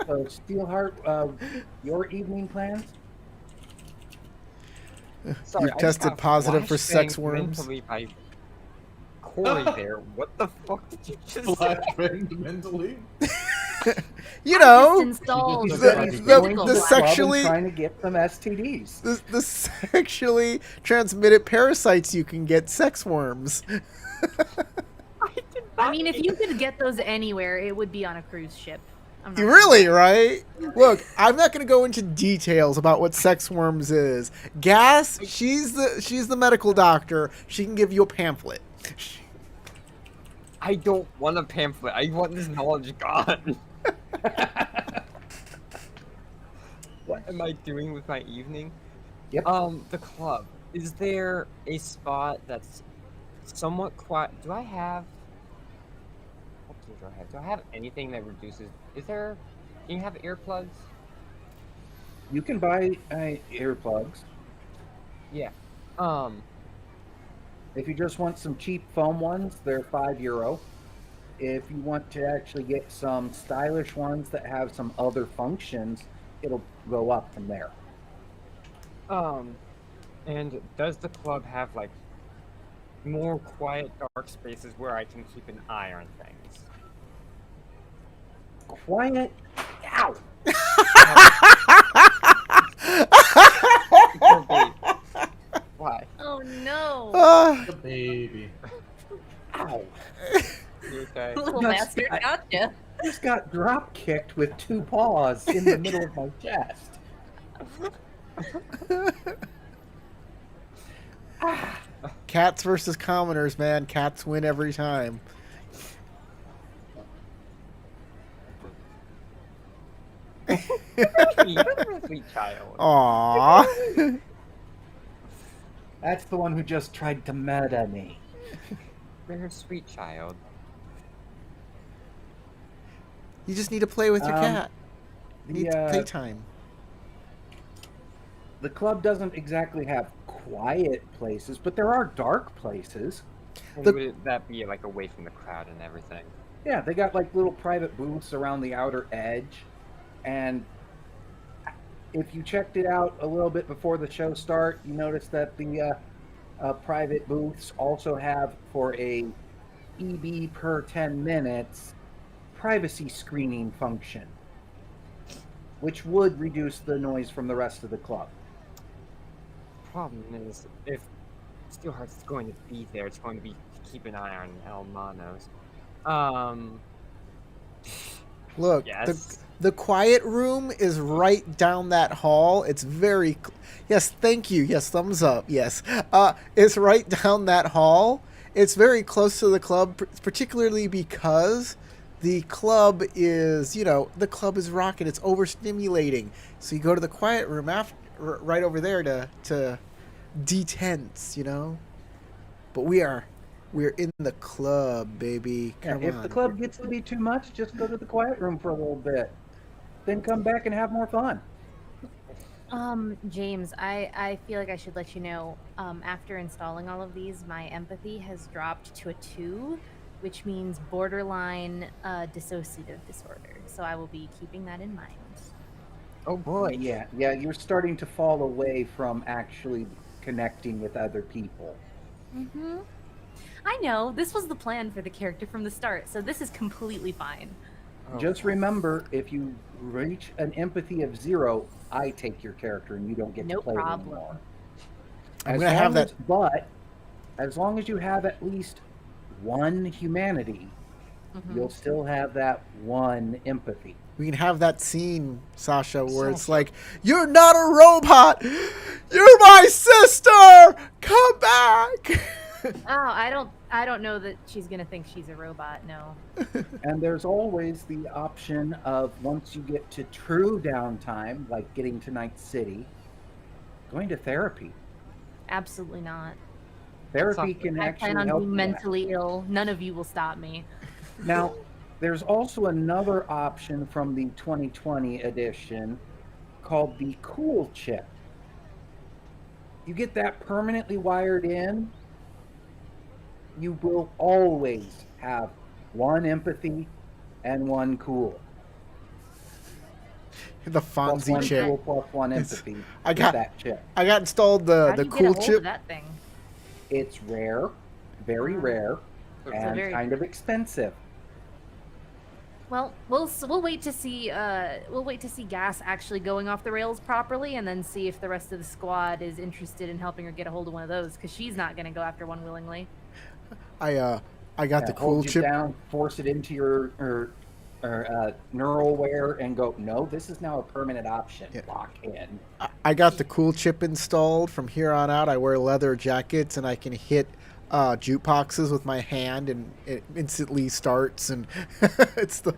So Steelheart, your evening plans? Sorry, You've I just tested got positive for sex flashbanged worms? mentally by Corey there. What the fuck did you just say? Flashbanged mentally. You I know, just installed The- the, the- physical the one. sexually- trying to get some STDs. the sexually transmitted parasites you can get, sex worms. I mean, if you could get those anywhere, it would be on a cruise ship. I'm not Really, right? Look, I'm not going to go into details about what sex worms is. Gas, she's the medical doctor. She can give you a pamphlet. I don't want a pamphlet. I want this knowledge gone. What am I doing with my evening? Yep. The club. Is there a spot that's somewhat quiet? Do I have? What do I have? Do I have anything that reduces? Is there? Can you have earplugs? You can buy earplugs. Yeah. If you just want some cheap foam ones, they're €5. If you want to actually get some stylish ones that have some other functions, it'll go up from there. And does the club have like more quiet, dark spaces where I can keep an eye on things? Quiet. Ow! Why? Oh no. Ah, The baby. Ow! You okay? Little That's- master gotcha. I just got drop kicked with 2 paws in the middle of my chest. cats versus commoners, man. Cats win every time. Sweet child. Aww. That's the one who just tried to murder me. You're a sweet child. You just need to play with your cat. You need The, playtime. the club doesn't exactly have quiet places, but there are dark places. And The- would that be like away from the crowd and everything? Yeah, they got like little private booths around the outer edge. And if you checked it out a little bit before the show start, you notice that the private booths also have, for a EB per 10 minutes, privacy screening function. which would reduce the noise from the rest of the club. Problem is, if Steelheart's going to be there, it's going to be to keep an eye on Elmanos. Look, Yes. the quiet room is right down that hall. It's very yes, thank you. Yes, thumbs up. Yes. It's right down that hall. It's very close to the club, particularly because the club is, the club is rocking. It's overstimulating. So you go to the quiet room right over there to detense, But we're in the club, baby. Come If on. the club gets to be too much, just go to the quiet room for a little bit. Then come back and have more fun. James, I feel like I should let you know, after installing all of these, my empathy has dropped to a 2, which means borderline dissociative disorder. So I will be keeping that in mind. Oh boy. Yeah, you're starting to fall away from actually connecting with other people. Mm-hmm. I know. This was the plan for the character from the start, so this is completely fine. Oh, Just remember, if you reach an empathy of 0, I take your character and you don't get No to play it problem. anymore. I'm gonna have that. But as long as you have at least 1 humanity, Mhm. you'll still have that 1 empathy. We can have that scene, Sasha, where it's like, "You're not a robot. You're my sister. Come back." Oh, I don't know that she's gonna think she's a robot. No. And there's always the option of, once you get to true downtime, like getting to Night City, going to therapy. Absolutely not. Therapy can I actually plan on help being you out. mentally ill. None of you will stop me. Now, there's also another option from the 2020 edition called the Cool Chip. You get that permanently wired in, you will always have 1 empathy and 1 cool. The Plus Fonzie 1 chip. cool plus 1 It's- empathy. I with got- that chip. I got installed the How do you cool get a hold chip. of that thing? It's rare, very rare, and very- kind of expensive. Well, we'll wait to see Gas actually going off the rails properly, and then see if the rest of the squad is interested in helping her get a hold of one of those, because she's not gonna go after one willingly. I got the cool Hold you chip. down, force it into your neural and go, no, this is now a permanent option. Yeah. Lock in. I got the cool chip installed. From here on out, I wear leather jackets and I can hit jukeboxes with my hand, and it instantly starts. And it's the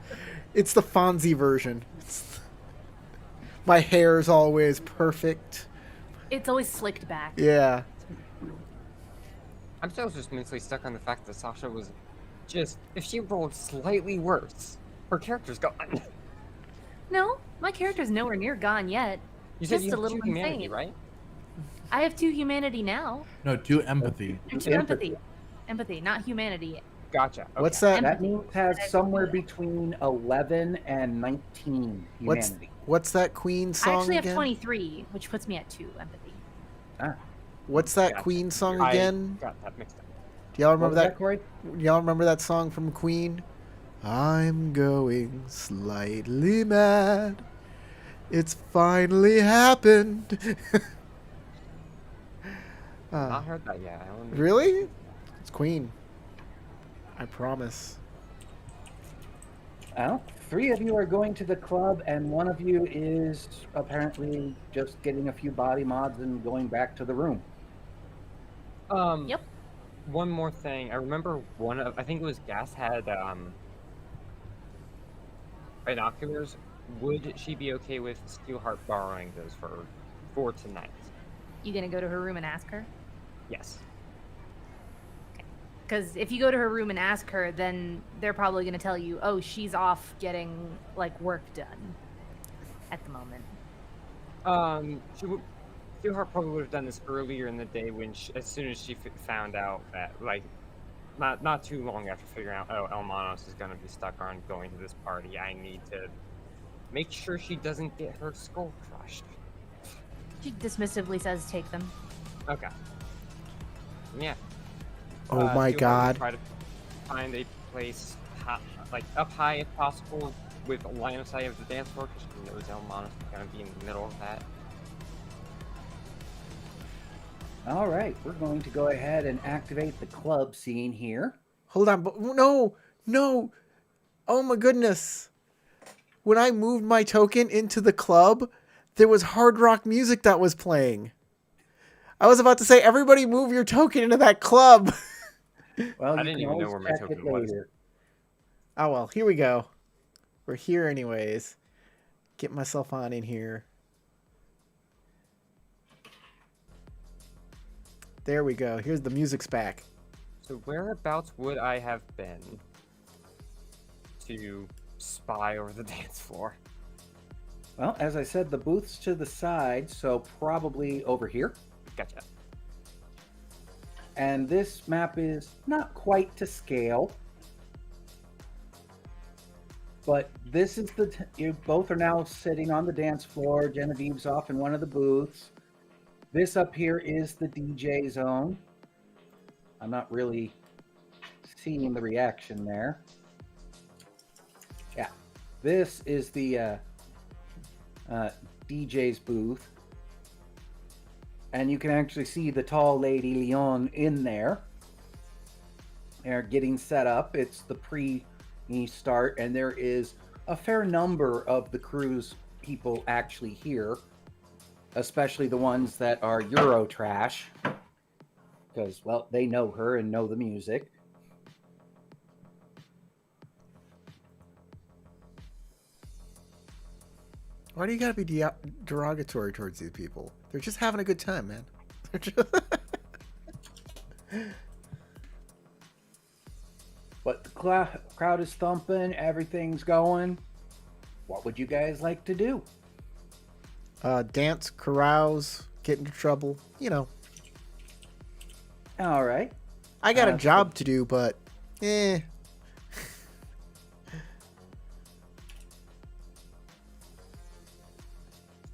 Fonzie version. My hair is always perfect. It's always slicked back. Yeah. I'm still just mentally stuck on the fact that Sasha was just, if she rolled slightly worse, her character's gone. No, my character's nowhere near gone yet. You said Just you a have little 2 humanity, insane. right? I have 2 humanity now. No, 2 empathy. And 2 empathy. Empathy, not humanity. Gotcha. Okay. What's that? That means has somewhere between 11 and 19 What's humanity. what's that Queen I song actually have again? 23, which puts me at 2 empathy. What's that Gotcha. Queen song I again? got that mixed up. Do y'all What remember was that? Corey? Y'all remember that song from Queen? I'm going slightly mad. It's finally happened. Not heard that yet. I only- Really? It's Queen. I promise. Well, 3 of you are going to the club, and 1 of you is apparently just getting a few body mods and going back to the room. Yep. One more thing. I remember I think it was Gas had binoculars. Would she be okay with Steelheart borrowing those for tonight? You gonna go to her room and ask her? Yes. Because if you go to her room and ask her, then they're probably gonna tell you, oh, she's off getting like work done at the moment. Steelheart probably would have done this earlier in the day when as soon as she found out that, like, not too long after figuring out, oh, Elmanos is going to be stuck on going to this party, I need to make sure she doesn't get her skull crushed. She dismissively says, take them. Okay. Yeah. Oh my Steelheart would God. Try to find a place like up high if possible, with line of sight of the dance floor because she knows Elmanos is gonna be in the middle of that. All right, we're going to go ahead and activate the club scene here. Hold on, but no. Oh my goodness. When I moved my token into the club, there was hard rock music that was playing. I was about to say, everybody move your token into that club. Well, I you didn't can even know always where my check token it was. later. Oh well, here we go. We're here anyways. Get myself on in here. There we go. Here's the music's back. So whereabouts would I have been to spy over the dance floor? Well, as I said, the booth's to the side, so probably over here. Gotcha. And this map is not quite to scale. But this is you both are now sitting on the dance floor. Genevieve's off in one of the booths. This up here is the DJ zone. I'm not really seeing the reaction there. Yeah, this is the DJ's booth. And you can actually see the tall lady, Leon, in there. They're getting set up. It's the pre-start, and there is a fair number of the crew's people actually here, especially the ones that are Euro trash, because, well, they know her and know the music. Why do you gotta be derogatory towards these people? They're just having a good time, man. They're just... But the crowd is thumping, everything's going. What would you guys like to do? Dance, carouse, get into trouble. You know, All right. I got a job to do, but eh.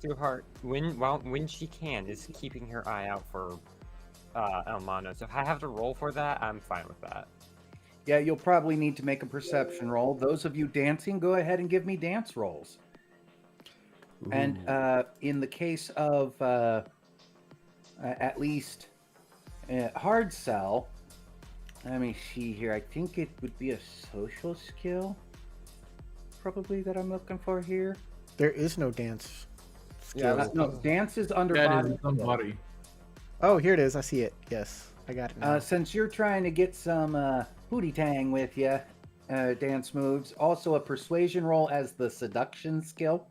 Steelheart, when she can, is keeping her eye out for Elmanos. If I have to roll for that, I'm fine with that. Yeah, you'll probably need to make a perception roll. Those of you dancing, go ahead and give me dance rolls. Ooh. And in the case of at least hard sell, let me see here. I think it would be a social skill, probably, that I'm looking for here. There is no dance skill. Yeah, No, dance is under That body. is somebody. Oh, here it is. I see it. Yes, I got it now. Since you're trying to get some hootie tang with you, dance moves, also a persuasion roll as the seduction skill.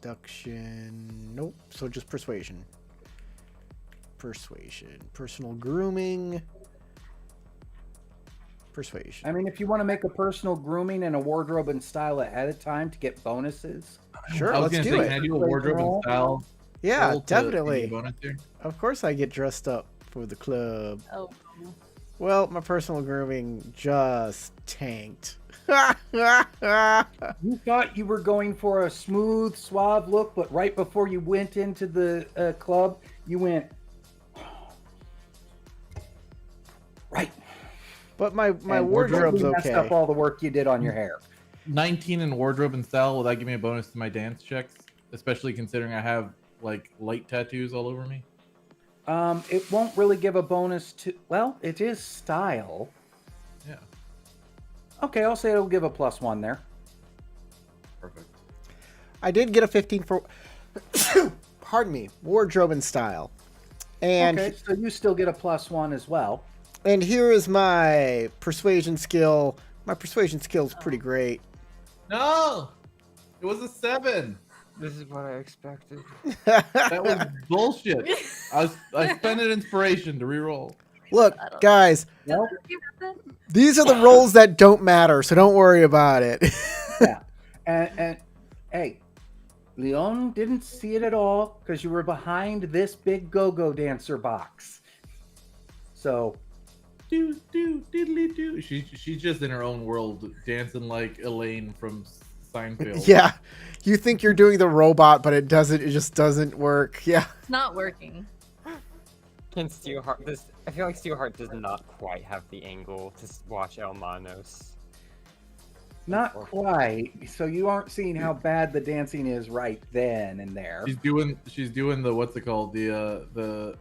Seduction. Nope. So just persuasion. Persuasion. Personal grooming. Persuasion. I mean, if you want to make a personal grooming and a wardrobe and style ahead of time to get bonuses. Sure, I was let's gonna do say, it. can I do a wardrobe and style? Yeah, roll to give me a definitely. bonus here? Of course I get dressed up for the club. Oh. Well, my personal grooming just tanked. You thought you were going for a smooth, suave look, but right before you went into the club, you went right. But my And wardrobe's totally messed okay. up all the work you did on your hair. 19 in wardrobe and style. Will that give me a bonus to my dance checks? Especially considering I have like light tattoos all over me. It won't really give a bonus to. Well, it is style. Yeah, Okay, I'll say it'll give a +1 there. perfect. I did get a 15 for pardon me, wardrobe and style. And Okay, so you still get a +1 as well. and here is my persuasion skill. My persuasion skill is pretty great. No, it was a 7. This is what I expected. That was bullshit. I spent an inspiration to reroll. Look, guys, Well, these are the rolls that don't matter, so don't worry about it. yeah. And hey, Leon didn't see it at all because you were behind this big go-go dancer box. So, Do diddly do. She's just in her own world, dancing like Elaine from Seinfeld. Yeah, you think you're doing the robot, but it doesn't. It just doesn't work. Yeah. It's not working. Can Steelheart? I feel like Steelheart does not quite have the angle to watch Elmanos. Not quite. So you aren't seeing how bad the dancing is right then and there. She's doing the what's it called, the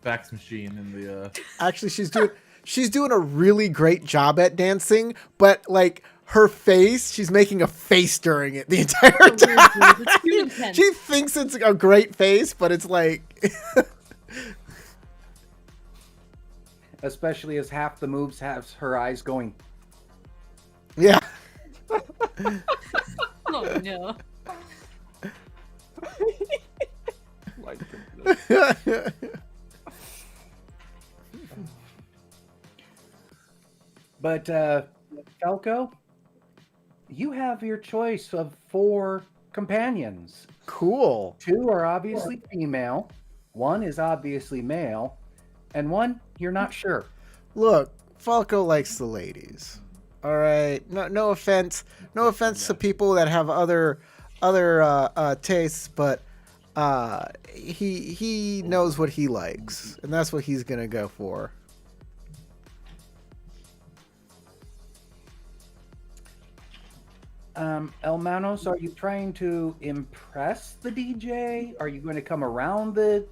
fax machine and the Actually, she's doing a really great job at dancing, but like her face, she's making a face during it the entire It's weird, time. dude. It's too intense. She thinks it's a great face, but it's like Especially as half the moves have her eyes going. yeah. Oh no. My goodness. But Falco, you have your choice of 4 companions. Cool. 2 are obviously female, 1 is obviously male, and 1 you're not sure. Look, Falco likes the ladies. All right. No offense. No offense to people that have other tastes, but he knows what he likes, and that's what he's gonna go for. Elmanos, are you trying to impress the DJ? Are you going to come around the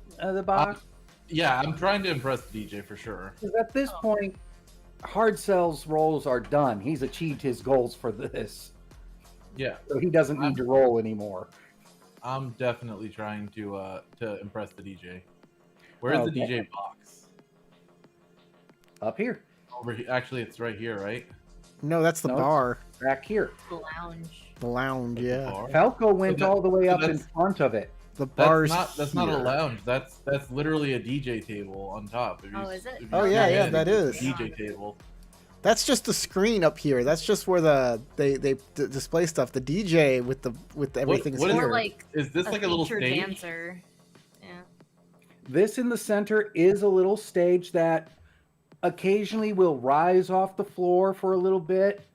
box? yeah, I'm trying to impress the DJ for sure. Because at this point, Hard Cell's roles are done. He's achieved his goals for this, Yeah, so he doesn't need to roll anymore. I'm definitely trying to impress the DJ. Where's the Okay. DJ box? Up here, Over here. Actually, it's right here, right? No, that's the No, bar, back here. Lounge. the lounge. Yeah, Bar? Falco went that- all the way so up in that's- front of it. the bar's That's not a here. lounge. That's literally a DJ table on top. If you, Oh, is it? if you Oh, zoom yeah, in, that it's is. a DJ table. That's just the screen up here. That's just where they display stuff. The DJ with everything's what is- here. Or like Is this like a little featured stage? dancer. Yeah. This in the center is a little stage that occasionally will rise off the floor for a little bit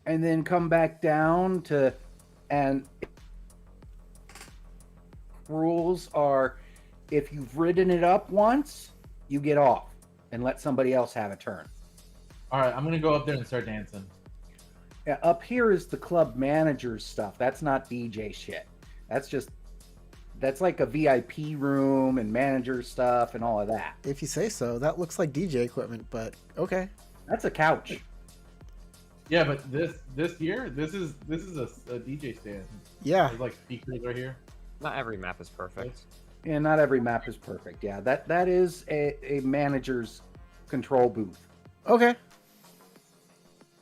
and then come back down to, and rules are if you've ridden it up once, you get off and let somebody else have a turn. All right, I'm gonna go up there and start dancing. Yeah, up here is the club manager's stuff. That's not DJ shit. That's like a VIP room and manager stuff and all of that. If you say so. That looks like DJ equipment, but okay. That's a couch. Yeah, but this is a DJ stand. Yeah. There's like speakers right here. Not every map is perfect. And not every map is perfect. Yeah, that is a manager's control booth. Okay.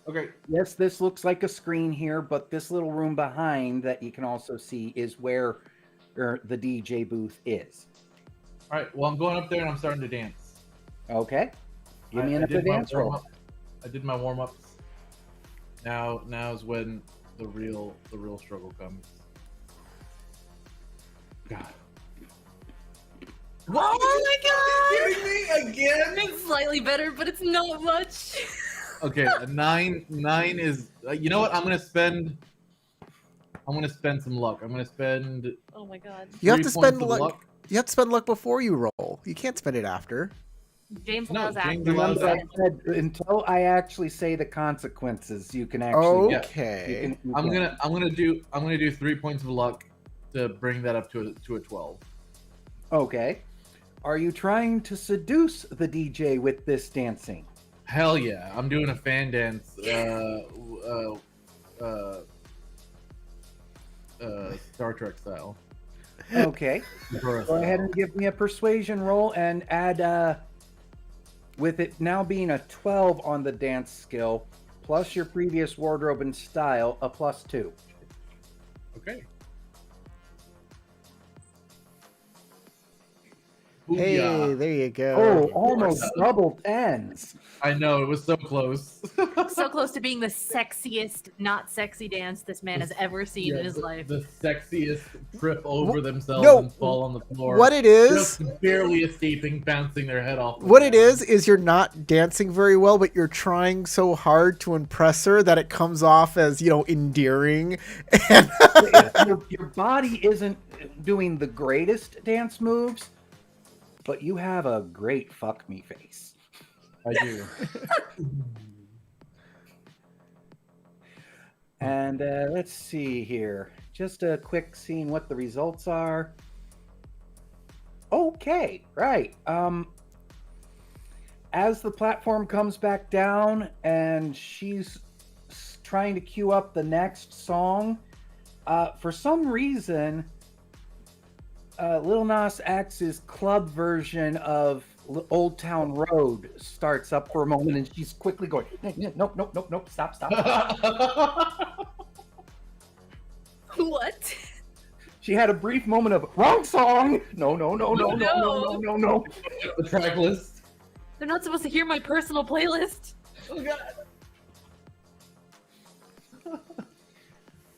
Okay. Yes, this looks like a screen here, but this little room behind that you can also see is where the DJ booth is. All right. Well, I'm going up there and I'm starting to dance. Okay. Give me I another did my dance roll. warm-up. I did my warm ups. Now's when the real struggle comes. God. Oh my Kidding me again? It's slightly better, but it's not much. Okay, a nine is. You know what? I'm gonna spend some luck. I'm gonna spend. Oh my god. You have 3 to spend points of luck. You have to spend luck before you roll. You can't spend it after. James No, allows James actors. allows Remember, I said until I actually say the consequences, you can actually. Oh. you Okay. can- I'm gonna do 3 points of luck to bring that up to a 12. Okay. Are you trying to seduce the DJ with this dancing? Hell yeah! I'm doing a fan dance. Star Trek style. Okay. Go ahead and give me a persuasion roll and add, with it now being a 12 on the dance skill, plus your previous wardrobe and style, a +2. Okay. Hey, Booyah. there you go. Oh, almost double 10s. I know it was so close. So close to being the sexiest, not sexy dance this man has ever seen Yeah, in his life. The sexiest trip over themselves No, and fall on the floor. What it is, Just barely escaping, bouncing their head off. the what it ground. is you're not dancing very well, but you're trying so hard to impress her that it comes off as, endearing. And Your body isn't doing the greatest dance moves, but you have a great fuck me face. I do. And let's see here. Just a quick seeing what the results are. Okay, right. As the platform comes back down and she's trying to queue up the next song, for some reason, Lil Nas X's club version of Old Town Road starts up for a moment, and she's quickly going, nope, stop. What? She had a brief moment of wrong song. No. The track list. They're not supposed to hear my personal playlist. Oh god.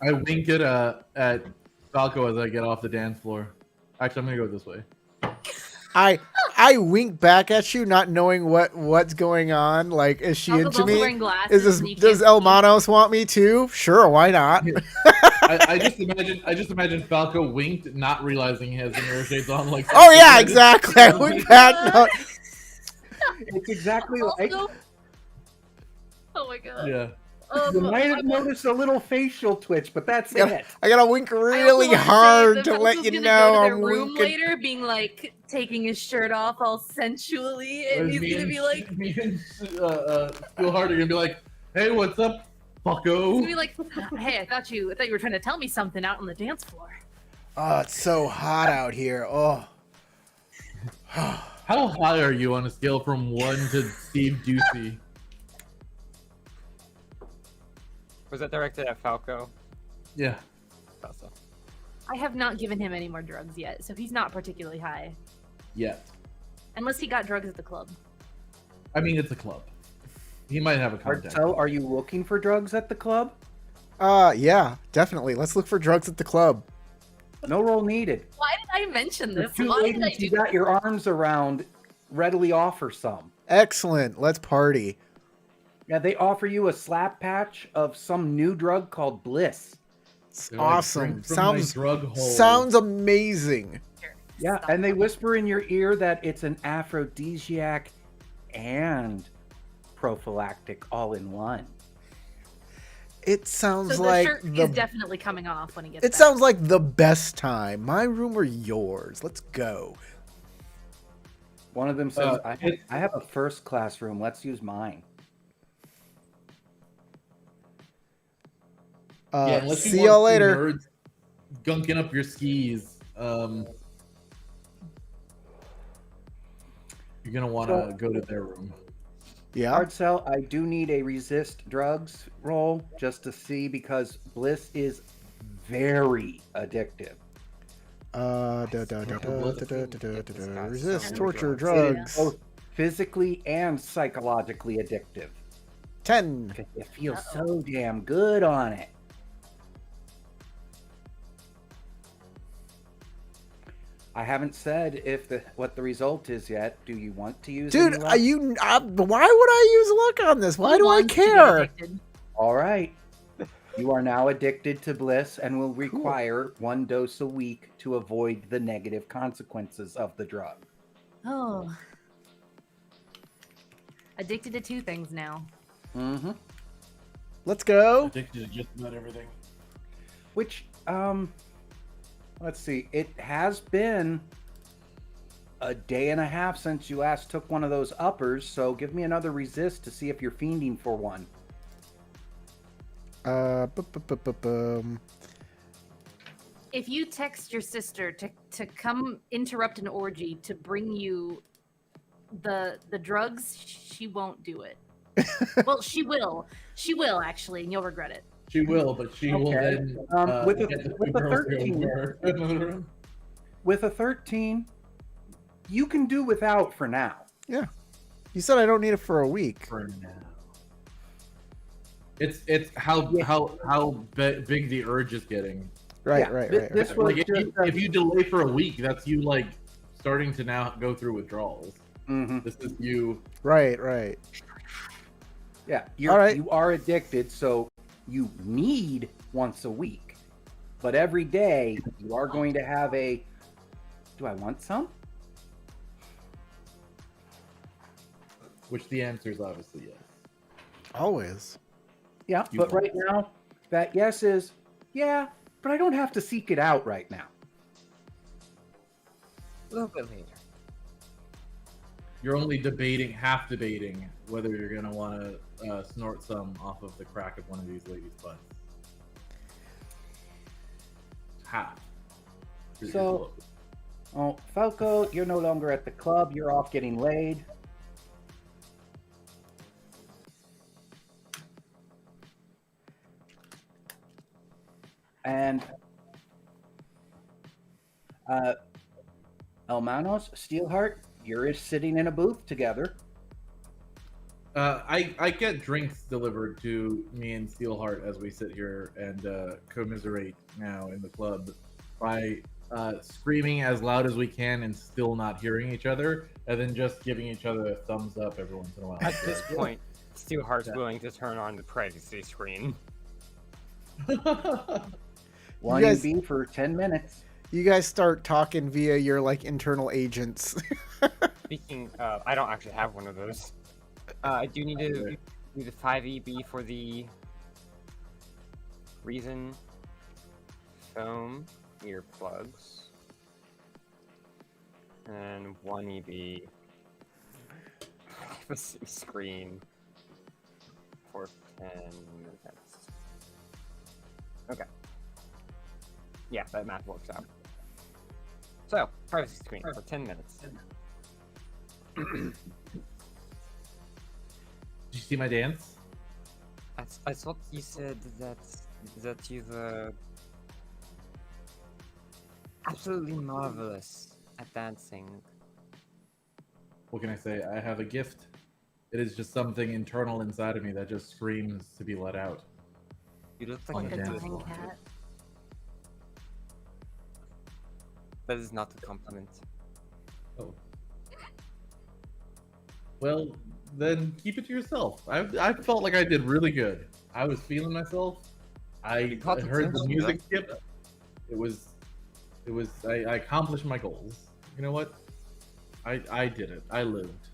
I wink at Falco as I get off the dance floor. Actually, I'm gonna go this way. I wink back at you, not knowing what's going on. Like, is she Falco's into also me? wearing glasses, Is this and you does can't see. Elmanos want me too? Sure, why not? I just imagine Falco winked, not realizing he has the mirror shades on. Like, Oh yeah, exactly. I wink back. No, It's exactly like Also, oh my god. yeah. you might have noticed a little facial twitch, but that's Yeah. it. I gotta wink I also really wanna say hard that to let Falco's you gonna know go to their I'm room winking. later, being like taking his shirt off all sensually, and he's gonna be like, me and Steelheart are gonna be like, hey, what's up, he's Falco? gonna be like, hey, I thought you were trying to tell me something out on the dance floor. Oh, it's so hot out here. Oh. How high are you on a scale from 1 to Steve Ducey? Was that directed at Falco? Yeah. Thought so. I have not given him any more drugs yet, so he's not particularly high. Yet. Unless he got drugs at the club. I mean, it's a club. He might have a contact. So, are you looking for drugs at the club? Yeah, definitely. Let's look for drugs at the club. No roll needed. Why did I mention The this? two Why did I ladies do you got your arms around readily offer some. Excellent. Let's party. Yeah, they offer you a slap patch of some new drug called Bliss. It's They're like, awesome. "Drink from my Sounds drug hole." sounds amazing. Yeah, Stop. and they whisper in your ear that it's an aphrodisiac and prophylactic all in one. It sounds So the like shirt the is definitely coming off when he gets It back. sounds like the best time. My room or yours? Let's go. One of them says, it's- I have a first class room. Let's use mine. Yeah, unless See want y'all two later. nerds gunking up your skis. You're gonna want to go to their room. Yeah. Hard sell, I do need a resist drugs roll just to see because Bliss is very addictive. Resist Sounds torture like drugs. Both physically and psychologically addictive. 10. 'Cause you feel so damn good on it. I haven't said what the result is yet. Do you want to use Dude, any luck? why would I use luck on this? Why Who do I wants to be care? addicted? All right. You are now addicted to Bliss and will require 1 dose a week to avoid the negative consequences of the drug. Oh. Addicted to 2 things now. Mm-hmm. Let's go. Addicted to just about everything. Which, let's see. It has been a day and a half since you last took one of those uppers, so give me another resist to see if you're fiending for one. If you text your sister to come interrupt an orgy to bring you the drugs, she won't do it. Well, she will. She will actually, and you'll regret it. She will, but she will Okay. then With a- get the with two a girls to go 13. over her. With a 13, you can do without for now. Yeah. You said I don't need it for a week. For now. It's how big the urge is getting. Right, Yeah, right, thi- right. this right. was Like just if you delay for a week, that's you like starting to now go through withdrawals. Mhm. This is you. Right, right. Yeah, All right. you are addicted, so you need once a week. But every day, you are going to have a, do I want some? which the answer is obviously yes. Always. Yeah, You but can. right now, that yes is, yeah, but I don't have to seek it out right now. A little bit later. You're only half debating whether you're gonna want to snort some off of the crack of one of these ladies' butts. Half. You're So- close. Oh, Falco, you're no longer at the club. You're off getting laid. And Elmanos, Steelheart, you're sitting in a booth together. I get drinks delivered to me and Steelheart as we sit here and commiserate now in the club by screaming as loud as we can and still not hearing each other, and then just giving each other a thumbs up every once in a while. At this point, Steelheart's willing to turn on the privacy screen. One guys- EB for 10 minutes. You guys start talking via your like internal agents. Speaking of, I don't actually have one of those. I do need to do the 5 EB for the Reason foam earplugs. And 1 EB privacy screen for 10 minutes. Okay. Yeah, that math works out. So, privacy screen for 10 minutes. Did you see my dance? I thought you said that you're absolutely marvelous at dancing. What can I say? I have a gift. It is just something internal inside of me that just screams to be let out. You look On like Like the a a dance good dying floor. cat. That is not a compliment. Oh. Well, then keep it to yourself. I felt like I did really good. I was feeling myself. I caught the heard the tension, music skip. It was. I accomplished my goals. You know what? I did it. I lived.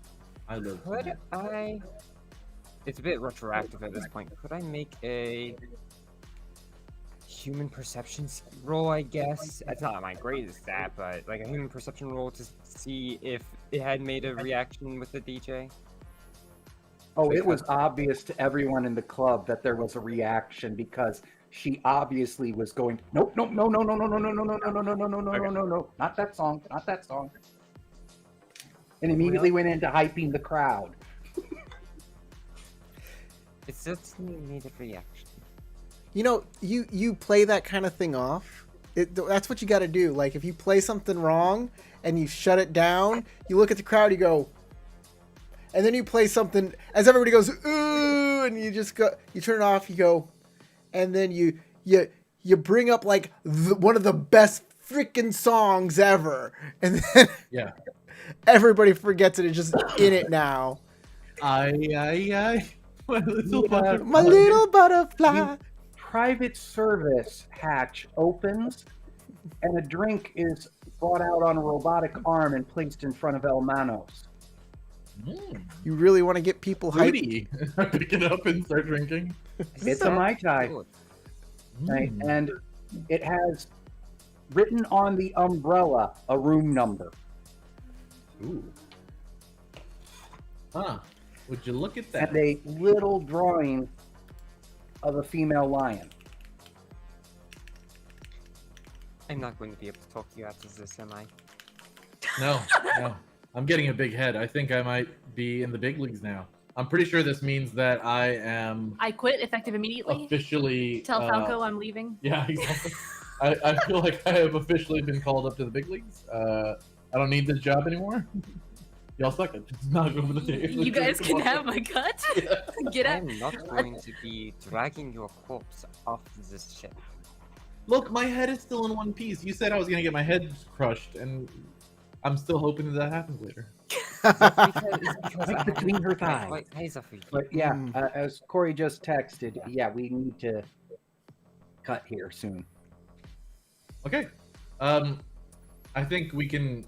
Could I? It's a bit retroactive at this point. Could I make a human perception roll? I guess it's not my greatest stat, but like a human perception roll to see if it had made a reaction with the DJ. Oh, it was obvious to everyone in the club that there was a reaction because she obviously was going, nope, nope, no, no, no, no, no, no, no, no, no, no, no, no, no, no, no, no, no, not that song, not that song. And immediately went into hyping the crowd. It certainly made a reaction. You know, you play that kind of thing off. That's what you got to do. Like if you play something wrong and you shut it down, you look at the crowd, you go, and then you play something as everybody goes ooh, and you just go, you turn it off, you go, and then you bring up like one of the best freaking songs ever, and then Yeah. everybody forgets it. It's just in it now. I. My little Yeah. butterfly. My little butterfly. Private service hatch opens and a drink is brought out on a robotic arm and placed in front of Elmanos. You really want to get people hyped? Rudy. Pick it up and start drinking. It's a Mai Tai. Good. Right? And it has written on the umbrella a room number. Ooh. Huh. Would you look at that? And a little drawing of a female lion. I'm not going to be able to talk you after this, am I? No. I'm getting a big head. I think I might be in the big leagues now. I'm pretty sure this means that I am I quit effective immediately. officially. Tell Falco I'm leaving. Yeah, exactly. I feel like I have officially been called up to the big leagues. I don't need this job anymore. Y'all suck it. It's not over the table. You guys can have my cut. Get out. I'm not going to be dragging your corpse off this ship. Look, my head is still in one piece. You said I was gonna get my head crushed, and I'm still hoping that happens later. Because Right between her thighs. Eyes off of you. But yeah, Mm. as Corey just texted, yeah, we need to cut here soon. Okay. I think we can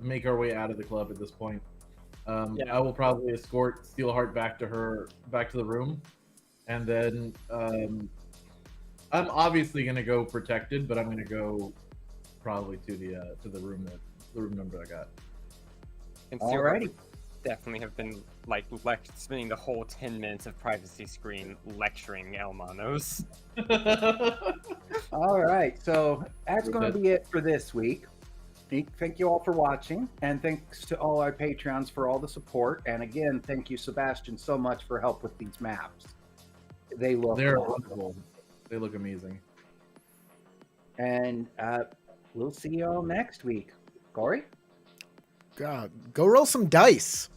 make our way out of the club at this point. Yeah. I will probably escort Steelheart back to the room, and then I'm obviously gonna go protected, but I'm gonna go probably to the room number I got. And Alrighty. Steelheart would definitely have been like spending the whole 10 minutes of privacy screen lecturing Elmanos. All right, so that's going to Okay. be it for this week. Thank you all for watching, and thanks to all our Patreons for all the support. And again, thank you, Sebastian, so much for help with these maps. They look They're awesome. wonderful. They look amazing. And we'll see you all next week. Corey? Go roll some dice.